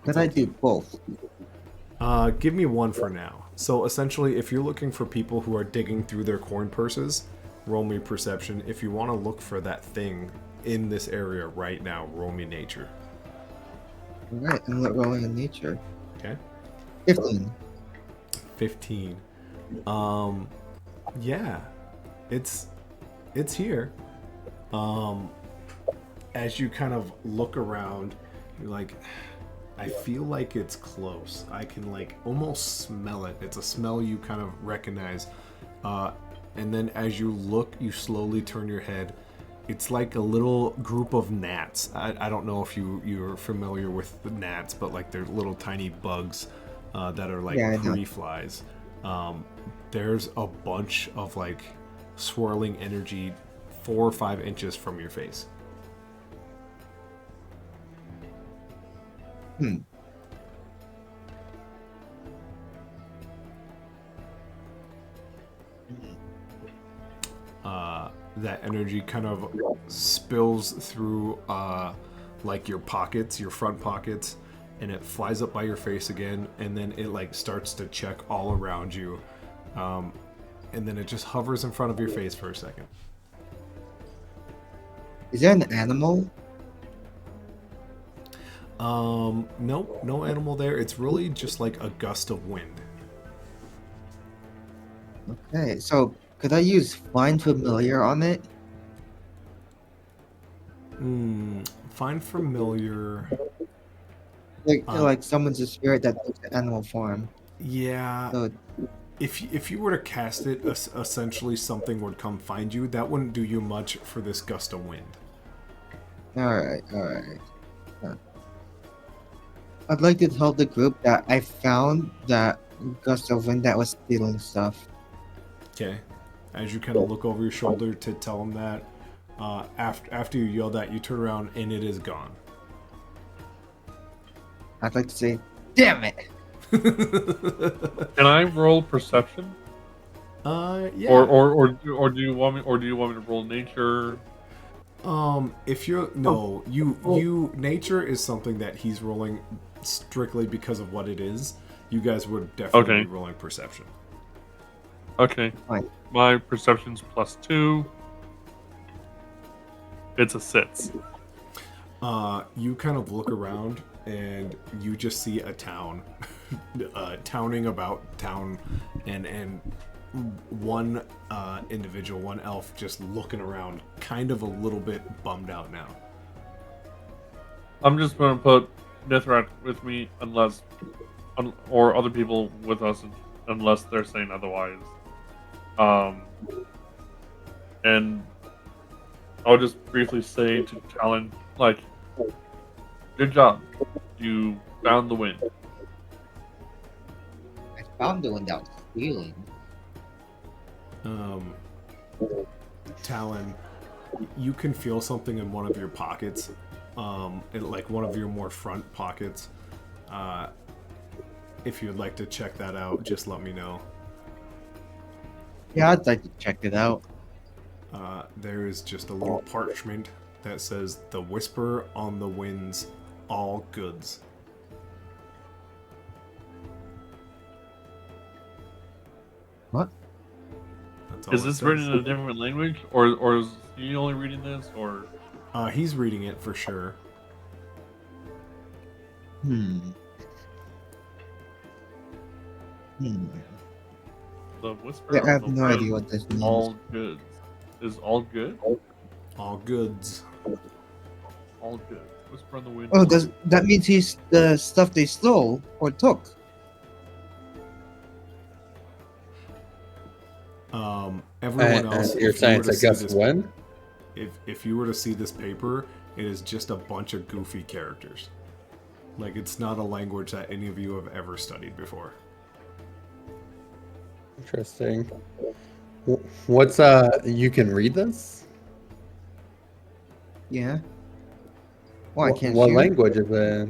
Could I do both? Give me one for now. So essentially, if you're looking for people who are digging through their coin purses, roll me perception. If you want to look for that thing in this area right now, roll me nature. Alright, I'm not rolling a nature. Okay. 15. 15. Yeah, it's here. As you kind of look around, you're like, I feel like it's close. I can like almost smell it. It's a smell you kind of recognize. And then as you look, you slowly turn your head. It's like a little group of gnats. I don't know if you're familiar with the gnats, but like they're little tiny bugs that are like pre-flies. There's a bunch of like swirling energy 4 or 5 inches from your face. That energy kind of spills through like your pockets, your front pockets, and it flies up by your face again, and then it like starts to check all around you, and then it just hovers in front of your face for a second. Is there an animal? Nope, no animal there. It's really just like a gust of wind. Okay, so could I use Find Familiar on it? Find Familiar. Like summons a spirit that takes an animal form. Yeah. So, If you were to cast it, essentially something would come find you. That wouldn't do you much for this gust of wind. alright. I'd like to tell the group that I found that gust of wind that was stealing stuff. Okay. As you kind of look over your shoulder to tell him that, after you yell that, you turn around and it is gone. I'd like to say, damn it! Can I roll perception? Yeah. Or do you want me to roll nature? If you're no, you nature is something that he's rolling strictly because of what it is. You guys would definitely Okay. be rolling perception. Okay. Fine. My perception's +2. It's a 6. You kind of look around and you just see a town, towning about town, and one individual, one elf, just looking around, kind of a little bit bummed out now. I'm just going to put Nithrak with me or other people with us unless they're saying otherwise. And I'll just briefly say to Talon, like, good job. You found the wind. I found the one that was stealing. Talon, you can feel something in one of your pockets, like one of your more front pockets. If you'd like to check that out, just let me know. Yeah, I'd like to check it out. There is just a little parchment that says, "The Whisper on the Winds, all goods." What? That's all Is it this says. written in a different language, or is he only reading this, or? He's reading it for sure. Hmm. The whisper. Yeah, I of have the no wind, idea what this means. All goods. Is all good? All goods. All good. Whisper on the wind. Oh, all does good. that means he's the stuff they stole or took? Everyone else, You're if you saying were to it's a see gust this, wind? if you were to see this paper, it is just a bunch of goofy characters. Like, it's not a language that any of you have ever studied before. Interesting. What's you can read this? Yeah. Why can't What you? language is it?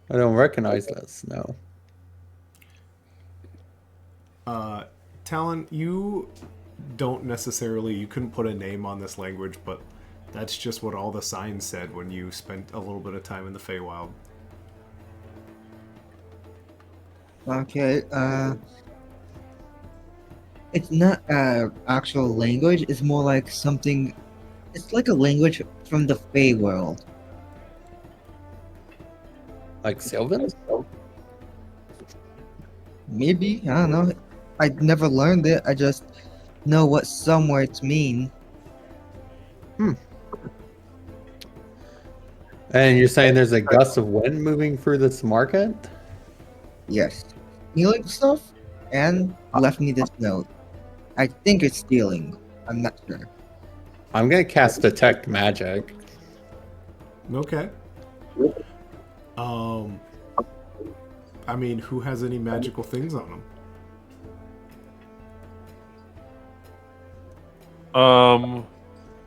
I don't recognize this. No. Talon, you don't necessarily, you couldn't put a name on this language, but that's just what all the signs said when you spent a little bit of time in the Feywild. Okay. It's not actual language. It's more like something. It's like a language from the Fey world. Like Sylvan? Maybe, I don't know. I never learned it. I just know what some words mean. And you're saying there's a gust of wind moving through this market? Yes. Stealing stuff and left me this note. I think it's stealing. I'm not sure. I'm gonna cast Detect Magic. Okay. I mean, who has any magical things on them?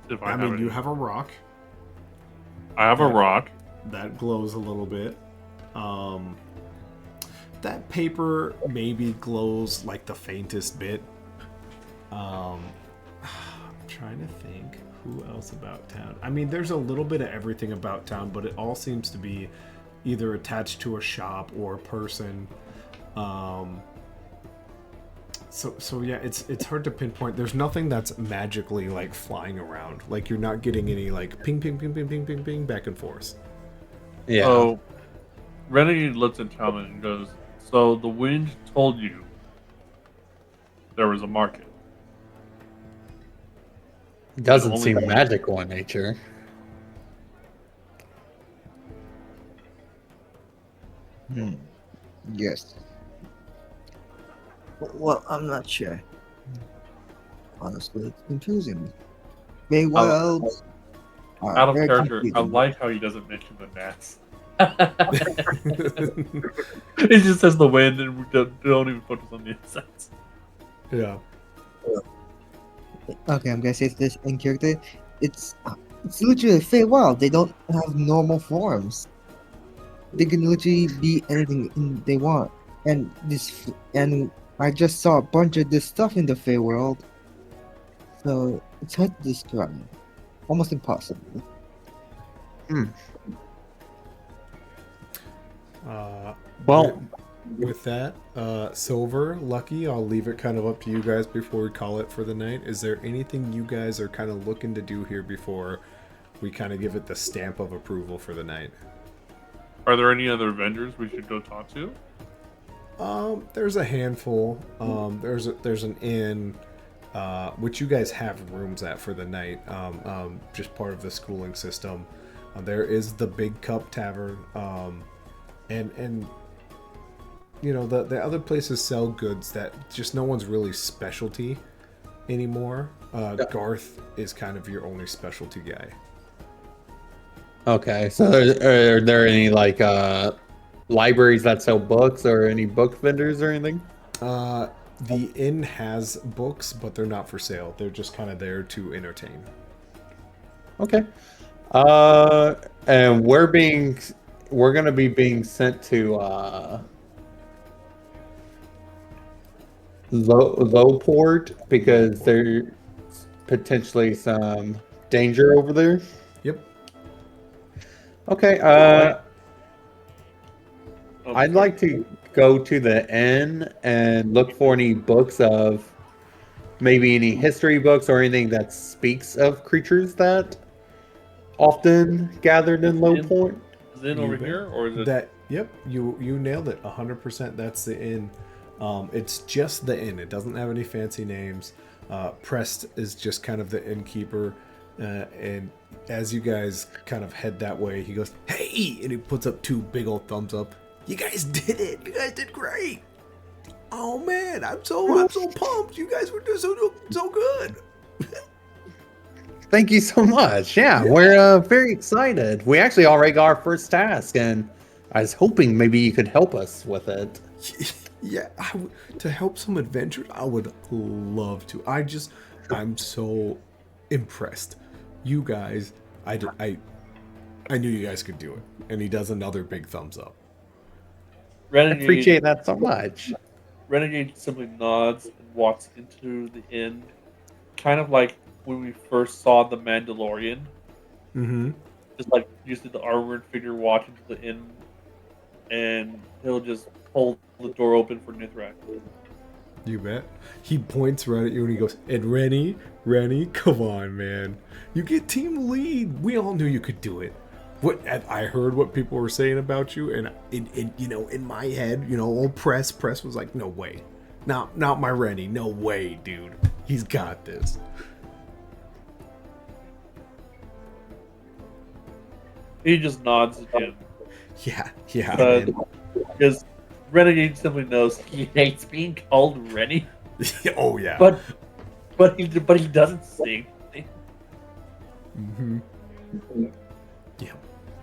If I have mean, any. you have a rock I have a rock. that glows a little bit. That paper maybe glows like the faintest bit. I'm trying to think who else about town. I mean, there's a little bit of everything about town, but it all seems to be either attached to a shop or a person. So yeah, it's hard to pinpoint. There's nothing that's magically like flying around. Like, you're not getting any like ping ping ping ping ping ping ping back and forth. Yeah. So, Renegade looks at Talon and goes, "So the wind told you there was a market." It doesn't only- seem magical in nature. Yes. Well, I'm not sure. Honestly, it's confusing me. Fey worlds are Out of very character, I confusing. like how he doesn't mention the gnats. It just says the wind, and we don't even focus on the insects. Yeah. Okay, I'm gonna say this in character. It's literally a Feywild. They don't have normal forms. They can literally be anything they want. And I just saw a bunch of this stuff in the Feywild. So it's hard to describe. Almost impossible. Well, With that, Silver, Lucky, I'll leave it kind of up to you guys before we call it for the night. Is there anything you guys are kind of looking to do here before we kind of give it the stamp of approval for the night? Are there any other vendors we should go talk to? There's a handful. There's an inn, which you guys have rooms at for the night. Just part of the schooling system. There is the Big Cup Tavern. And you know, the other places sell goods that just no one's really specialty anymore. Garth is kind of your only specialty guy. okay. So are there any like libraries that sell books or any book vendors or anything? The inn has books, but they're not for sale. They're just kind of there to entertain. Okay. And we're gonna be being sent to Lowport because there's potentially some danger over there. Yep. Okay. Oh, I'd like to go to the inn and look for any books of maybe any history books or anything that speaks of creatures that often gathered in Lowport. Is it over here, or is it? That? Yep. You nailed it. 100%. That's the inn. It's just the inn. It doesn't have any fancy names. Prest is just kind of the innkeeper. And as you guys kind of head that way, he goes, "Hey!" and he puts up 2 big old thumbs up. You guys did it. You guys did great. Oh man, I'm so pumped. You guys were doing so good. Thank you so much. Yeah, we're very excited. We actually already got our first task, and I was hoping maybe you could help us with it. Yeah, to help some adventure, I would love to. I'm so impressed. You guys, I knew you guys could do it. And he does another big thumbs up. I appreciate that so much. Renegade simply nods and walks into the inn, kind of like when we first saw the Mandalorian. Mm-hmm. Just like you see the armored figure walk into the inn, and he'll just hold the door open for Nithrak. You bet. He points right at you and he goes, "And Rennie, come on, man. You get team lead. We all knew you could do it. I heard what people were saying about you, and in my head, old Press was like, no way. Not my Rennie. No way, dude. He's got this." He just nods at him. Yeah. Because Renegade simply knows he hates being called Rennie, Oh yeah. but he doesn't say anything. Mm-hmm. Yeah,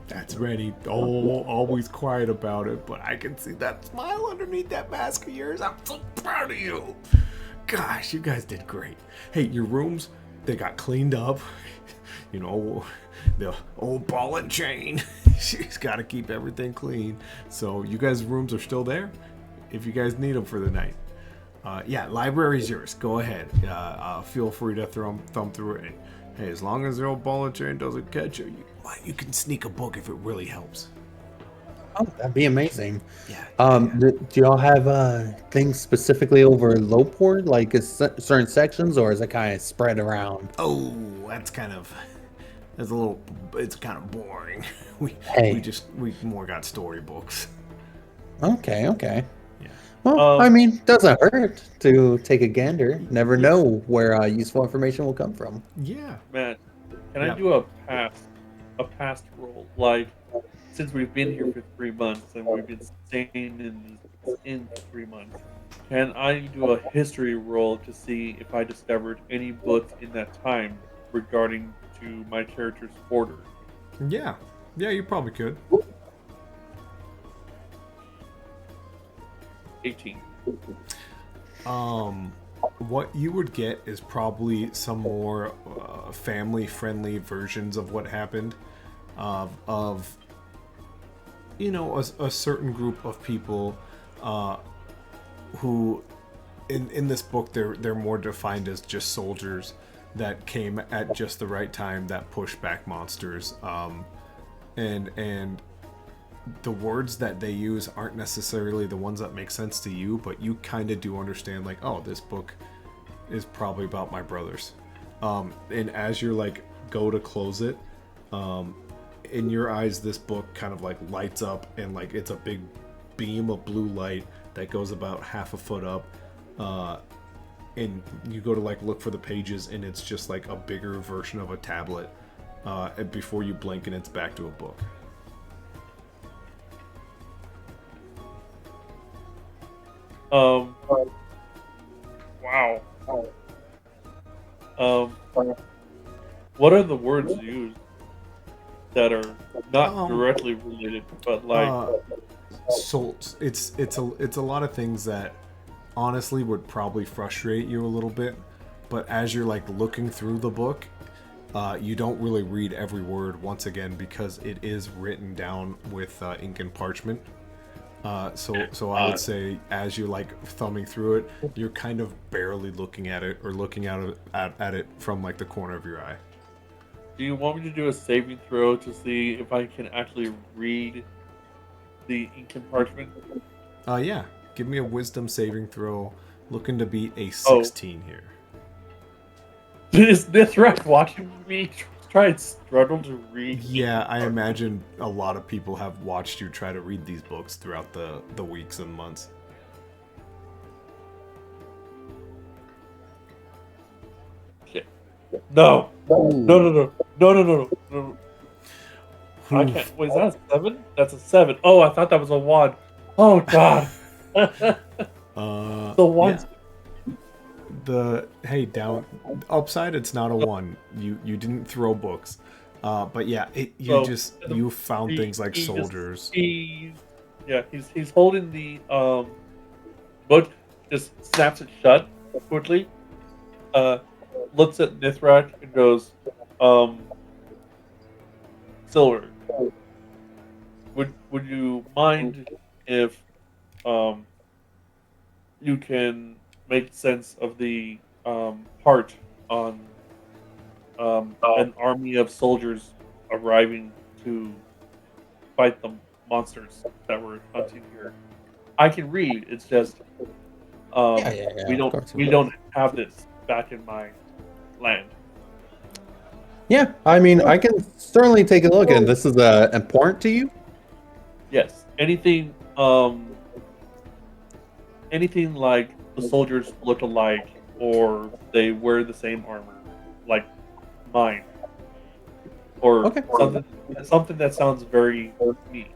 that's Rennie. Oh, always quiet about it, but I can see that smile underneath that mask of yours. I'm so proud of you. Gosh, you guys did great. Hey, your rooms, they got cleaned up. The old ball and chain. She's got to keep everything clean. So you guys' rooms are still there if you guys need them for the night. Yeah, library's yours. Go ahead. Feel free to thumb through it. Hey, as long as the old ball and chain doesn't catch you can sneak a book if it really helps. Oh, that'd be amazing. Yeah. Do y'all have things specifically over Lowport, like certain sections, or is it kind of spread around? Oh, it's kind of boring. We more got storybooks. Okay. Yeah. Well, I mean, doesn't hurt to take a gander. Never know where useful information will come from. Yeah. Matt, can I do a past roll? Like, since we've been here for 3 months and we've been staying in 3 months, can I do a history roll to see if I discovered any books in that time regarding to my character's order? Yeah, you probably could. 18. What you would get is probably some more family-friendly versions of what happened, of you know, a certain group of people who in this book they're more defined as just soldiers that came at just the right time that pushed back monsters, and the words that they use aren't necessarily the ones that make sense to you, but you kind of do understand, like, oh, this book is probably about my brothers. And as you're like go to close it, in your eyes this book kind of like lights up, and like it's a big beam of blue light that goes about half a foot up, and you go to like look for the pages, and it's just like a bigger version of a tablet, and before you blink and it's back to a book. Wow. What are the words used that are not directly related, but like So it's a lot of things that honestly would probably frustrate you a little bit, but as you're like looking through the book, you don't really read every word once again because it is written down with ink and parchment. So I would say as you're like thumbing through it, you're kind of barely looking at it, or looking at it from like the corner of your eye. do you want me to do a saving throw to see if I can actually read the ink and parchment? Yeah. Give me a wisdom saving throw. Looking to beat a 16 here. Is this right watching me try and struggle to read? Yeah, I imagine a lot of people have watched you try to read these books throughout the weeks and months. Shit. No. No. I can't. Wait, is that a 7? That's a 7. Oh, I thought that was a 1. Oh, God. The 1. Yeah. Hey, down upside, it's not a 1. You didn't throw books. But yeah, you found things like soldiers. He's holding the book, just snaps it shut quickly. Looks at Nithrak and goes, Silver, would you mind if you can make sense of the part on an army of soldiers arriving to fight the monsters that we're hunting here? I can read. It's just we don't have this back in my land. Yeah, I mean, I can certainly take a look, and this is important to you. Yes. Anything like the soldiers look alike, or they wear the same armor, like mine, or something that sounds very me.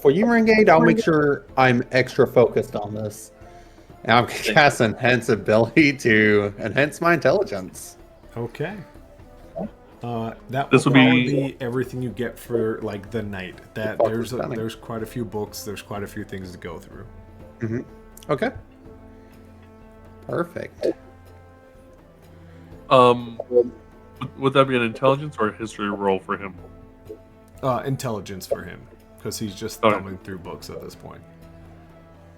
For you, Renegade, I'll make sure I'm extra focused on this. And I'm going to cast Enhance ability to enhance my intelligence. Okay. That This will will probably be- be everything you get for like the night. That there's quite a few books. There's quite a few things to go through. Mm-hmm. Okay. Perfect. Would that be an intelligence or a history roll for him? Intelligence for him, because he's just thumbing through books at this point.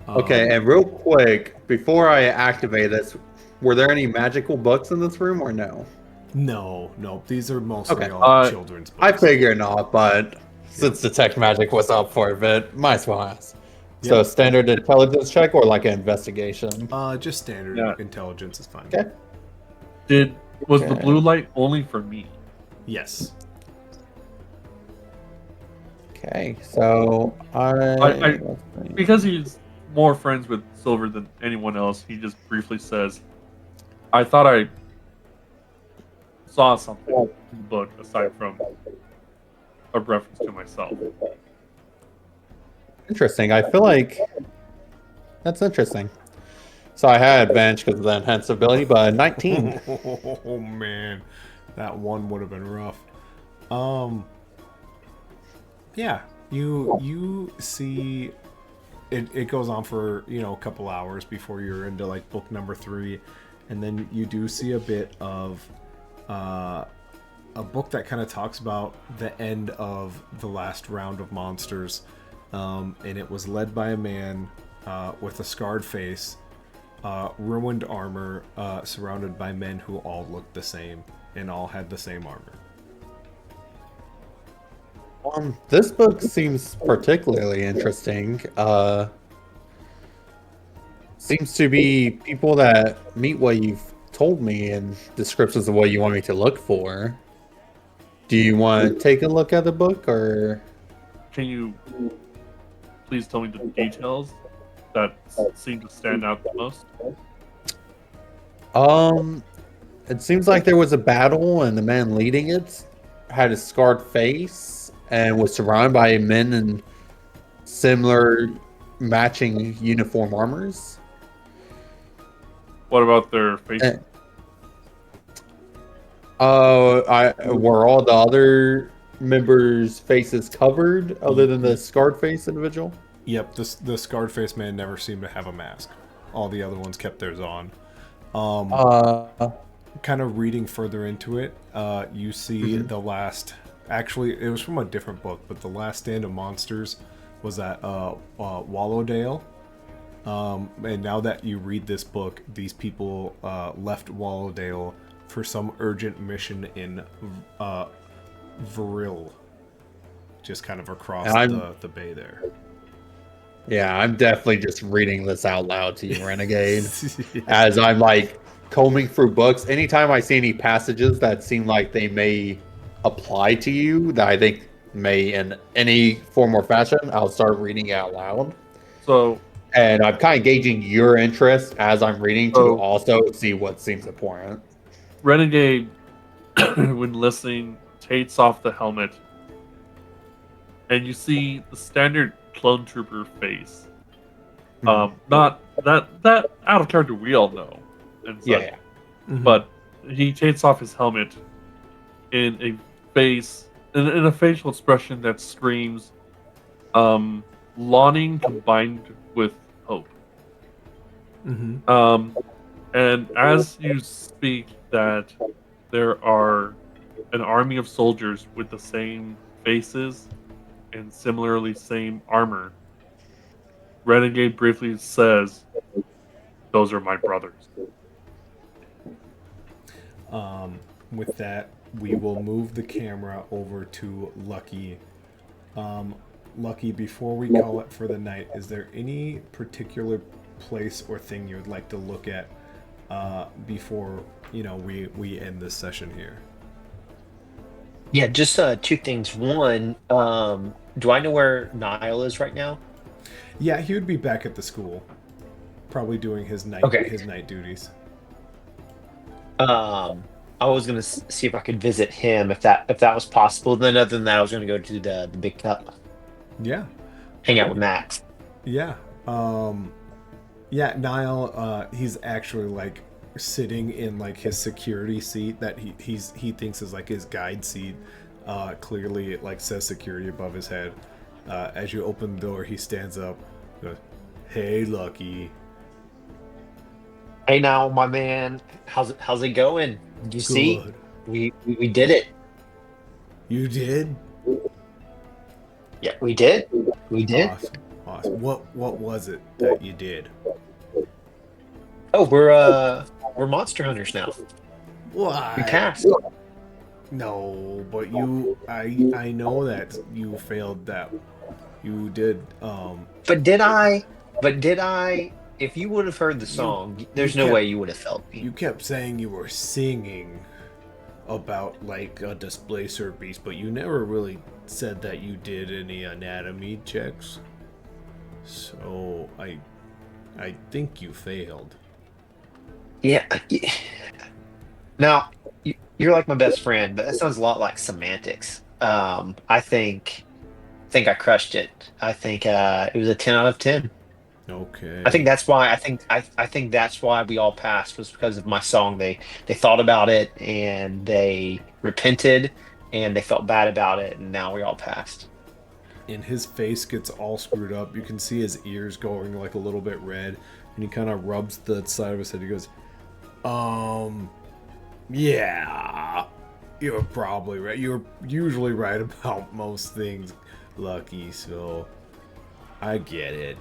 Okay, and real quick, before I activate this, were there any magical books in this room or no? No. These are mostly Okay. all children's books. I figure not, but since Detect Magic was up for a bit, might as well ask. Yep. So standard intelligence check or like an investigation? Just standard intelligence is fine. Okay. Was the blue light only for me? Yes. Okay, so Because he's more friends with Silver than anyone else, he just briefly says, I thought I saw something in the book aside from a reference to myself. Interesting. I feel like that's interesting. So I had advantage because of the enhanced ability, but 19. Oh man, that one would have been rough. Yeah, you see it goes on for a couple hours before you're into like book number 3, and then you do see a bit of a book that kind of talks about the end of the last round of monsters, and it was led by a man with a scarred face, ruined armor, surrounded by men who all looked the same and all had the same armor. This book seems particularly interesting. Seems to be people that meet what you've told me and descriptions of what you want me to look for. Do you want to take a look at the book, or Can you please tell me the details that seem to stand out the most? It seems like there was a battle and the man leading it had a scarred face and was surrounded by men in similar matching uniform armors. What about their faces? Were all the other members' faces covered other than the scarred face individual? Yep, the scarred face man never seemed to have a mask. All the other ones kept theirs on. Kind of reading further into it, you see the last. Actually, it was from a different book, but the last stand of monsters was at Wallowdale. And now that you read this book, these people left Wallowdale for some urgent mission in Vril, just kind of across the bay there. Yeah, I'm definitely just reading this out loud to you, Renegade. As I'm like combing through books, anytime I see any passages that seem like they may apply to you, that I think may in any form or fashion, I'll start reading it out loud. So, and I'm kind of gauging your interest as I'm reading to also see what seems important. Renegade, when listening, takes off the helmet, and you see the standard clone trooper face. Not that out of character we all know, and such, yeah. But he takes off his helmet in a face, in a facial expression that screams, longing combined with hope. And as you speak that there are an army of soldiers with the same faces and similarly same armor, Renegade briefly says, "Those are my brothers." With that, we will move the camera over to Lucky. Lucky, before we call it for the night, is there any particular place or thing you would like to look at before we end this session here? Yeah, just 2 things. One, do I know where Niall is right now? Yeah, he would be back at the school, probably doing his night duties. I was gonna see if I could visit him if that was possible. Then other than that, I was gonna go to the Big Cup. Yeah. Hang out with Max. Yeah. Yeah, Niall, he's actually like sitting in like his security seat that he thinks is like his guide seat. Clearly it like says security above his head. As you open the door, he stands up, goes, "Hey, Lucky." Hey, now, my man, how's it going? Did you see? We did it. You did? Yeah, we did. We did. Awesome. What was it that you did? Oh, we're monster hunters now. Why? We passed. No, but I know that you failed that. You did. But did I? If you would have heard the song, there's no way you would have felt me. You kept saying you were singing about like a displacer beast, but you never really said that you did any anatomy checks. So I think you failed. Yeah. Now, you're like my best friend, but that sounds a lot like semantics. I think I crushed it. I think it was a 10 out of 10. Okay. I think that's why I think that's why we all passed, was because of my song. They thought about it and they repented and they felt bad about it, and now we all passed. and his face gets all screwed up. You can see his ears going like a little bit red, and he kind of rubs the side of his head. He goes, yeah, you're probably right. You're usually right about most things, Lucky, so I get it.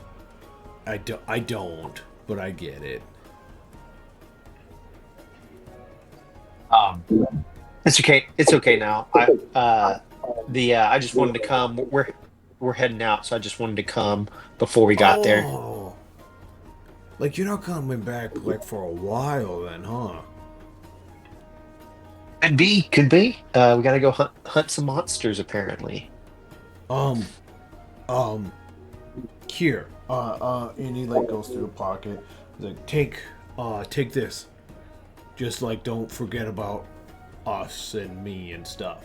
I don't, but I get it. It's okay. It's okay now. I just wanted to come. We're heading out, so I just wanted to come before we got there. Oh, like you're not coming back like for a while then, huh? Could be. We gotta go hunt some monsters apparently. Um, here. And he like goes through the pocket. He's like, take this. Just like don't forget about us and me and stuff.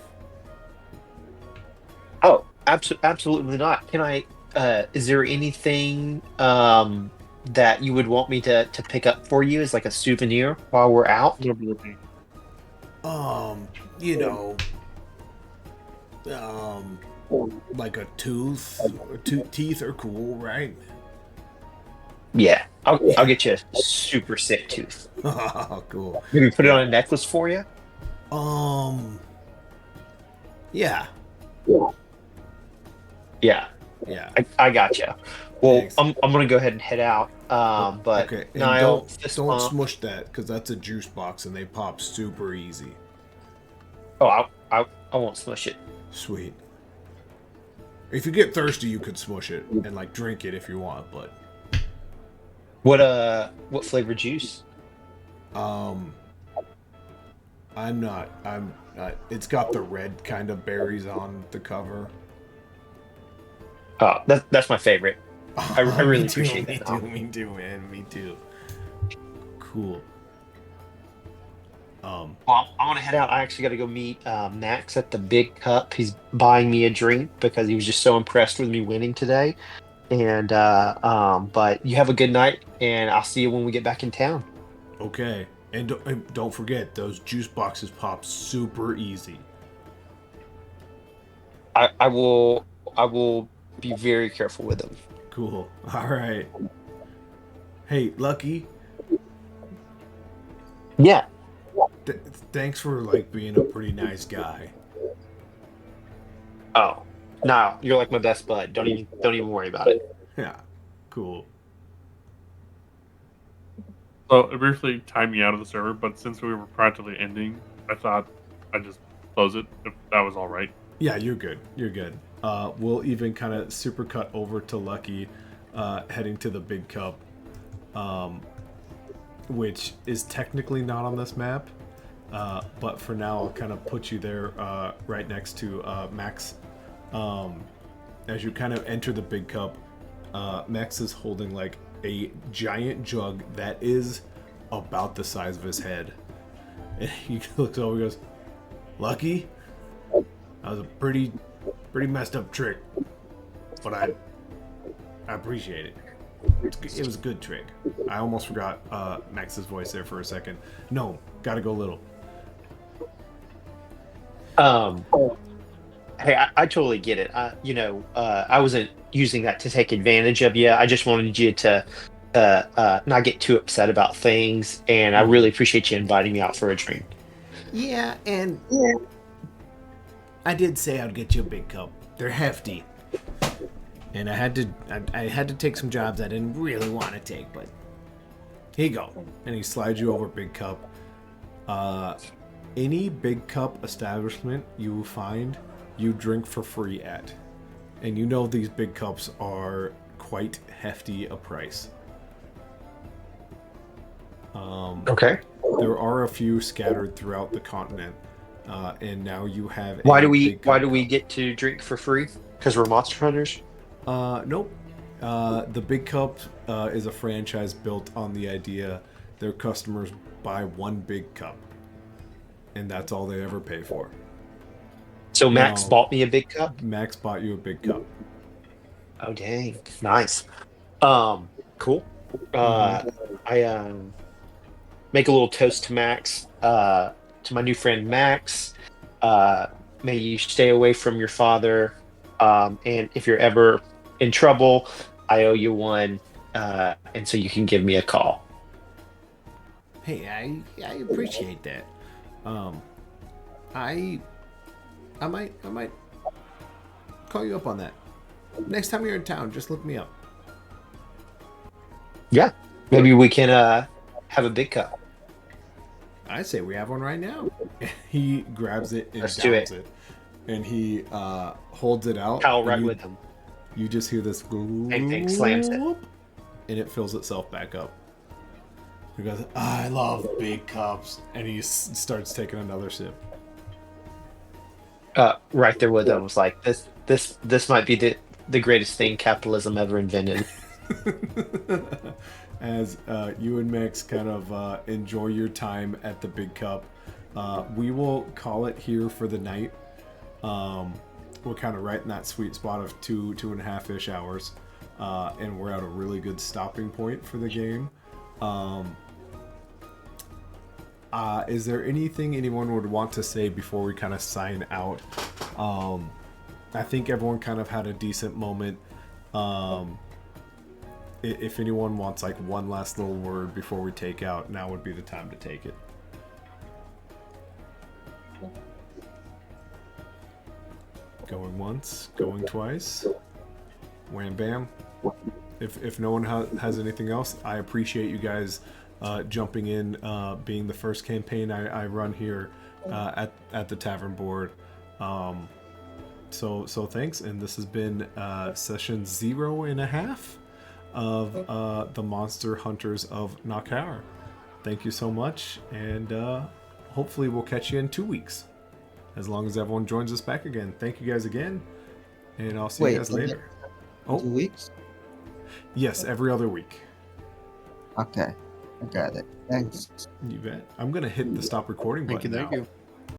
Oh, absolutely not. Can I? Is there anything that you would want me to pick up for you as like a souvenir while we're out? You know, like a tooth, or teeth are cool, right? Yeah, I'll get you a super sick tooth. Cool. Maybe put it on a necklace for you. Yeah. Yeah, Yeah. I got you. Well, Thanks. I'm gonna go ahead and head out. But Okay. And Niall, don't smush that because that's a juice box and they pop super easy. Oh, I won't smush it. Sweet. If you get thirsty, you could smush it and like drink it if you want, but What flavor juice? I'm not. It's got the red kind of berries on the cover. Oh, that's my favorite. I really Me too, appreciate me that. too, me too, man. Me too. Cool. Well, I want to head out. I actually got to go meet Max at the Big Cup. He's buying me a drink because he was just so impressed with me winning today. And but you have a good night, and I'll see you when we get back in town. Okay. And don't forget, those juice boxes pop super easy. I will be very careful with them. Cool. All right. Hey, Lucky. Yeah. Th- Thanks for like being a pretty nice guy. Oh, no, you're like my best bud. Don't even worry about it. Yeah. Cool. So it briefly timed me out of the server, but since we were practically ending, I thought I'd just close it if that was all right. Yeah, you're good. You're good. We'll even kind of super cut over to Lucky, heading to the Big Cup, which is technically not on this map, but for now I'll kind of put you there, right next to Max. As you kind of enter the Big Cup, Max is holding like a giant jug that is about the size of his head, and he looks over and goes, "Lucky, that was a pretty messed up trick, but I appreciate it. It was a good trick." I almost forgot Max's voice there for a second. No, gotta go little. Hey, I totally get it. I wasn't using that to take advantage of you. I just wanted you to not get too upset about things, and I really appreciate you inviting me out for a drink. Yeah, and I did say I'd get you a big cup. They're hefty, and I had to take some jobs I didn't really want to take, but here you go. And he slides you over Big Cup. Any Big Cup establishment you will find, you drink for free at. And you know these Big Cups are quite hefty a price. Okay. There are a few scattered throughout the continent, and now you have. Why a do we Big Cup cup. get to drink for free? Because we're monster hunters. Nope. The Big Cup is a franchise built on the idea their customers buy one big cup, and that's all they ever pay for. So Max No. bought me a big cup. Max bought you a big cup. Oh dang, nice. Cool. I make a little toast to Max. To my new friend Max. May you stay away from your father. And if you're ever in trouble, I owe you one, and so you can give me a call. Hey, I appreciate that. I might call you up on that. Next time you're in town, just look me up. Yeah, maybe we can have a big cup. I say we have one right now. He grabs it and Let's do downs it. And he holds it out. Kyle and right you, with him. you just hear this Same thing, slams it. and it fills itself back up. He goes, I love big cups. And he starts taking another sip. Right there with him was like, this might be the greatest thing capitalism ever invented. As you and Max kind of enjoy your time at the big cup, we will call it here for the night. We're kind of right in that sweet spot of 2.5-ish hours, and we're at a really good stopping point for the game. Is there anything anyone would want to say before we kind of sign out? I think everyone kind of had a decent moment. If anyone wants like one last little word before we take out, now would be the time to take it. Going once, going twice. Wham bam. If no one has anything else, I appreciate you guys jumping in, being the first campaign I run here at the tavern board. So thanks, and this has been session 0.5 of the Monster Hunters of Nokhara. Thank you so much, and hopefully we'll catch you in 2 weeks, as long as everyone joins us back again. Thank you guys again, and I'll see you guys later. 2 weeks? Yes, every other week. Okay, I got it. Thanks. You bet. I'm gonna hit the stop recording button now. Thank you.